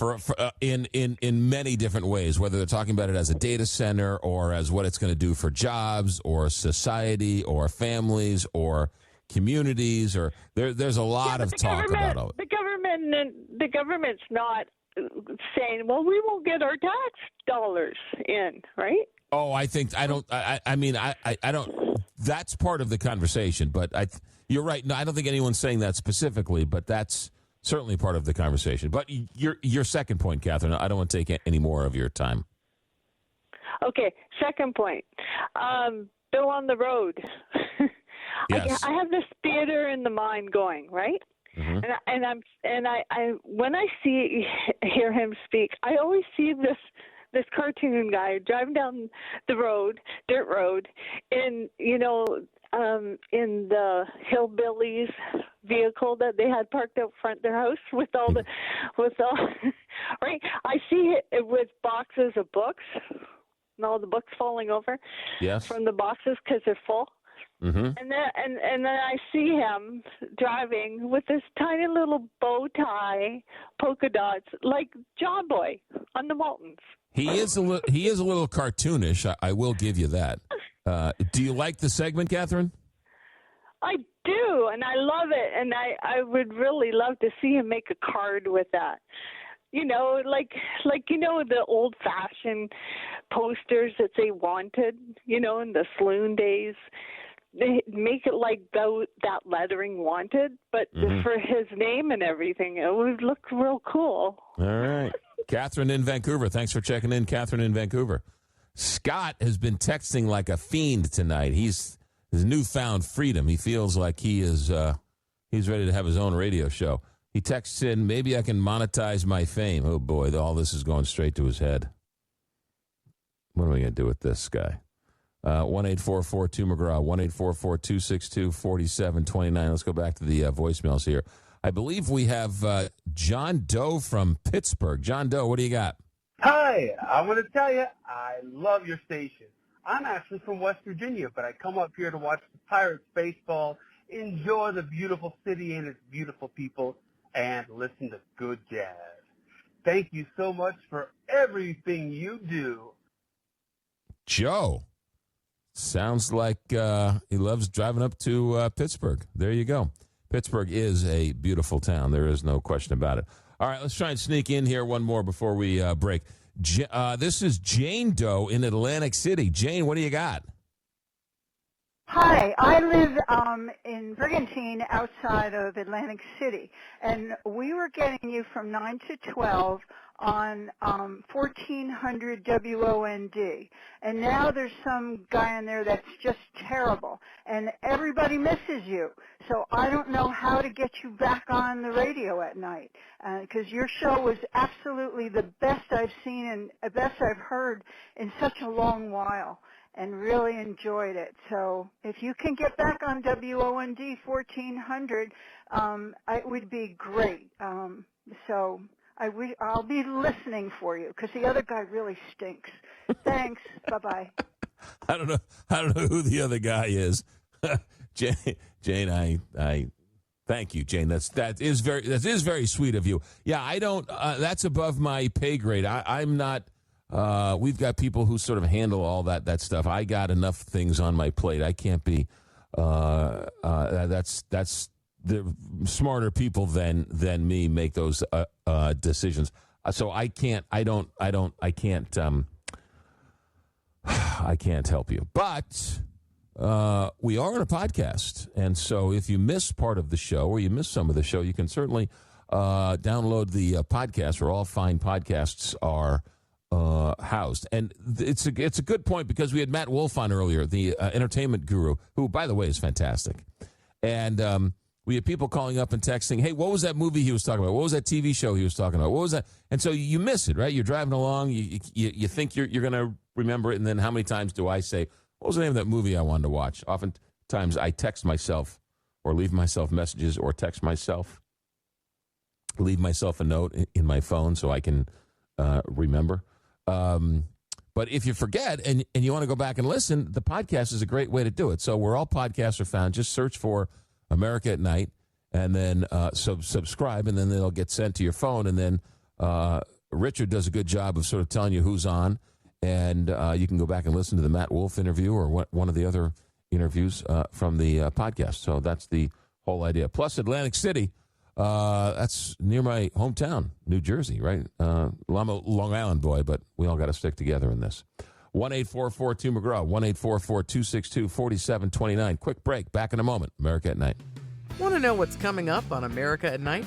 in many different ways, whether they're talking about it as a data center or as what it's going to do for jobs or society or families or communities, or there's a lot of talk about it. The government's not saying, well, we won't get our tax dollars in, right? Oh, I don't. That's part of the conversation, but you're right. No, I don't think anyone's saying that specifically, but that's certainly part of the conversation. But your second point, Catherine, I don't want to take any more of your time. Okay, second point. Bill on the road. Yes. I have this theater in the mind going, right? Mm-hmm. And I when I hear him speak, I always see this cartoon guy driving down the road, dirt road, in the hillbillies vehicle that they had parked out front of their house with all right. I see it with boxes of books and all the books falling over from the boxes because they're full. Mm-hmm. And then I see him driving with this tiny little bow tie, polka dots, like John Boy on the Waltons. He is a little cartoonish. I will give you that. Do you like the segment, Catherine? I do, and I love it, and I would really love to see him make a card with that. Like the old-fashioned posters that they wanted, in the saloon days. They make it like that lettering wanted, but for his name and everything, it would look real cool. All right. Catherine in Vancouver. Thanks for checking in, Catherine in Vancouver. Scott has been texting like a fiend tonight. His newfound freedom. He feels like he's ready to have his own radio show. He texts in, maybe I can monetize my fame. Oh, boy, all this is going straight to his head. What are we going to do with this guy? 1-844-2-McGraw, 1-844-262-4729. Let's go back to the voicemails here. I believe we have John Doe from Pittsburgh. John Doe, what do you got? Hi, I want to tell you, I love your station. I'm actually from West Virginia, but I come up here to watch the Pirates baseball, enjoy the beautiful city and its beautiful people, and listen to good jazz. Thank you so much for everything you do. Joe. Sounds like he loves driving up to Pittsburgh. There you go. Pittsburgh is a beautiful town. There is no question about it. All right, let's try and sneak in here one more before we break. This is Jane Doe in Atlantic City. Jane, what do you got? Hi, I live in Brigantine outside of Atlantic City, and we were getting you from 9 to 12 on 1400 WOND, and now there's some guy in there that's just terrible, and everybody misses you. So I don't know how to get you back on the radio at night, because your show was absolutely the best I've seen and the best I've heard in such a long while, and really enjoyed it. So if you can get back on WOND 1400, it would be great. So I'll be listening for you, because the other guy really stinks. Thanks. Bye-bye. I don't know who the other guy is. Jane, I thank you, Jane. That is very sweet of you. Yeah, I don't. That's above my pay grade. I'm not. We've got people who sort of handle all that stuff. I got enough things on my plate. I can't be. That's the smarter people than me make those decisions. So I can't. I can't. I can't help you. But we are on a podcast, and so if you miss part of the show or you miss some of the show, you can certainly download the podcast where all fine podcasts are housed. And it's a good point, because we had Matt Wolfe on earlier, the entertainment guru, who, by the way, is fantastic. And we had people calling up and texting, hey, what was that movie he was talking about? What was that TV show he was talking about? What was that? And so you miss it, right? You're driving along, you think you're going to remember it, and then how many times do I say, what was the name of that movie I wanted to watch? Oftentimes I text myself or leave myself messages or text myself, leave myself a note in my phone so I can remember. But if you forget and you want to go back and listen, the podcast is a great way to do it. So where all podcasts are found, just search for America at Night, and then subscribe, and then it'll get sent to your phone. And then Richard does a good job of sort of telling you who's on, and you can go back and listen to the Matt Wolfe interview or one of the other interviews from the podcast. So that's the whole idea. Plus Atlantic City, that's near my hometown, New Jersey, right? Well, I'm a Long Island boy, but we all got to stick together in this. 1-844-2-McGraw, 1-844-262-4729. Quick break. Back in a moment. America at Night. Want to know what's coming up on America at Night?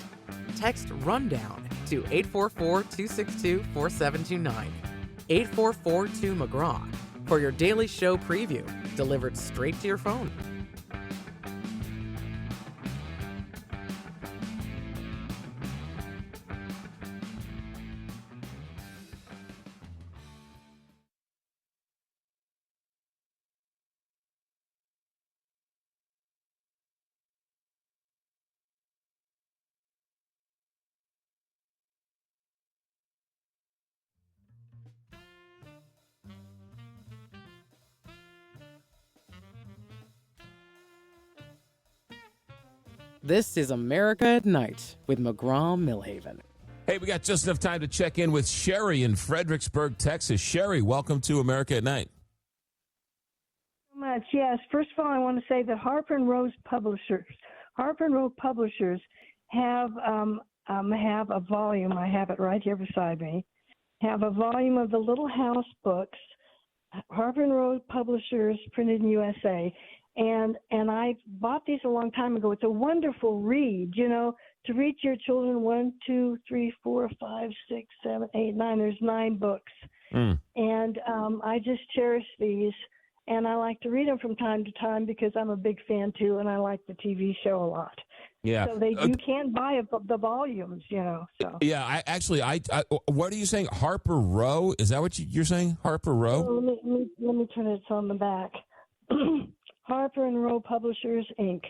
Text RUNDOWN to 844-262-4729. 844-2-McGraw for your daily show preview, delivered straight to your phone. This is America at Night with McGraw Milhaven. Hey, we got just enough time to check in with Sherry in Fredericksburg, Texas. Sherry, welcome to America at Night. Much, yes. First of all, I want to say that Harper and Row Publishers have a volume. I have it right here beside me. Have a volume of the Little House books, Harper and Row Publishers, printed in USA. And I bought these a long time ago. It's a wonderful read, to read to your children. 1, 2, 3, 4, 5, 6, 7, 8, 9. There's 9 books. And I just cherish these. And I like to read them from time to time because I'm a big fan, too, and I like the TV show a lot. Yeah. So you can buy the volumes, So. Yeah, I what are you saying? Harper Row? Is that what you're saying? Harper Row? Oh, let me turn it on the back. Harper and Row Publishers, Inc.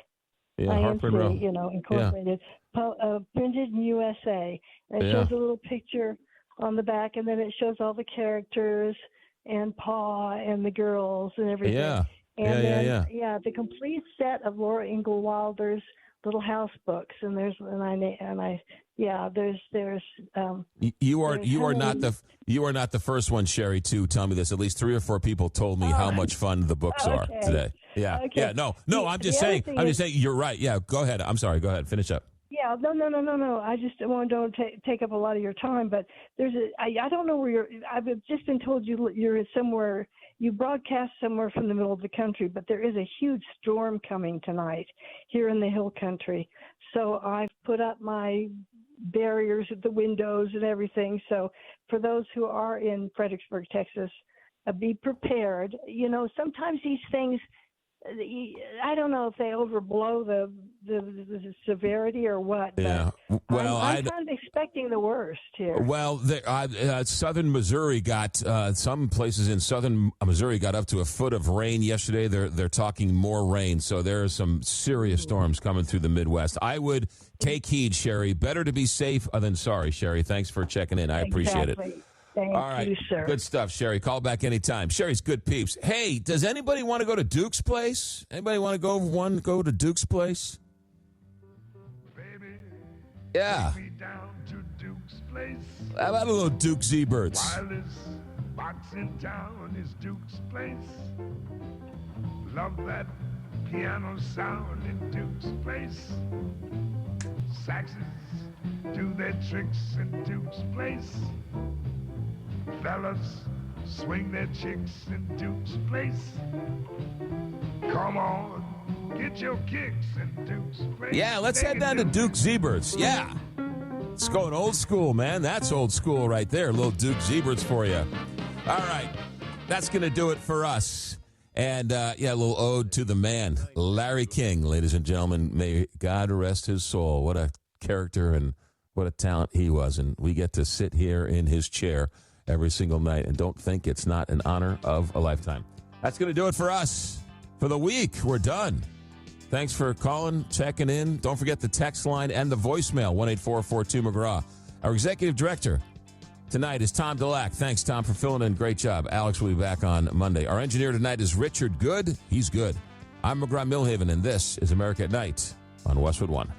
Yeah, Harper and Row. Incorporated. Yeah. Printed in USA. And it shows a little picture on the back, and then it shows all the characters and Pa and the girls and everything. Yeah. Yeah, the complete set of Laura Ingalls Wilder's Little House books, and there's you are not the first one, Sherry, to tell me this. At least 3 or 4 people told me how much fun the books are today. Yeah. Okay. Yeah. No, I'm just saying you're right. Yeah, go ahead. I'm sorry. Go ahead. Finish up. Yeah, no. I just don't take up a lot of your time, but I don't know where you're. I've just been told you're somewhere. You broadcast somewhere from the middle of the country, but there is a huge storm coming tonight here in the Hill Country. So I've put up my barriers at the windows and everything. So for those who are in Fredericksburg, Texas, be prepared. You know, sometimes these things, I don't know if they overblow the severity or what. Yeah. Well, I'm kind of expecting the worst here. Well, southern Missouri got some places in southern Missouri got up to a foot of rain yesterday. They're talking more rain, so there are some serious storms coming through the Midwest. I would take heed, Sherry. Better to be safe than sorry, Sherry. Thanks for checking in. I appreciate it. Thank All right. you, sir. Good stuff, Sherry. Call back anytime. Sherry's good peeps. Hey, does anybody want to go to Duke's place? Anybody want to go to Duke's place? Baby, yeah. take me down to Duke's place. How about a little Duke Z-Birds? Wildest box in town is Duke's place. Love that piano sound in Duke's place. Saxes do their tricks in Duke's place. Fellas swing their chicks in Duke's place. Come on, get your kicks in Duke's place. Yeah, let's head down to Duke Z-Birds. Yeah. It's going old school, man. That's old school right there. A little Duke Z-Birds for you. All right. That's going to do it for us. And, a little ode to the man, Larry King, ladies and gentlemen. May God rest his soul. What a character and what a talent he was. And we get to sit here in his chair every single night and don't think it's not an honor of a lifetime. That's going to do it for us for the week. We're done. Thanks for calling, checking in. Don't forget the text line and the voicemail, 1-844-2-McGraw. Our executive director tonight is Tom Delac. Thanks, Tom, for filling in. Great job. Alex will be back on Monday. Our engineer tonight is Richard Good. He's good. I'm McGraw Milhaven, and this is America at Night on Westwood One.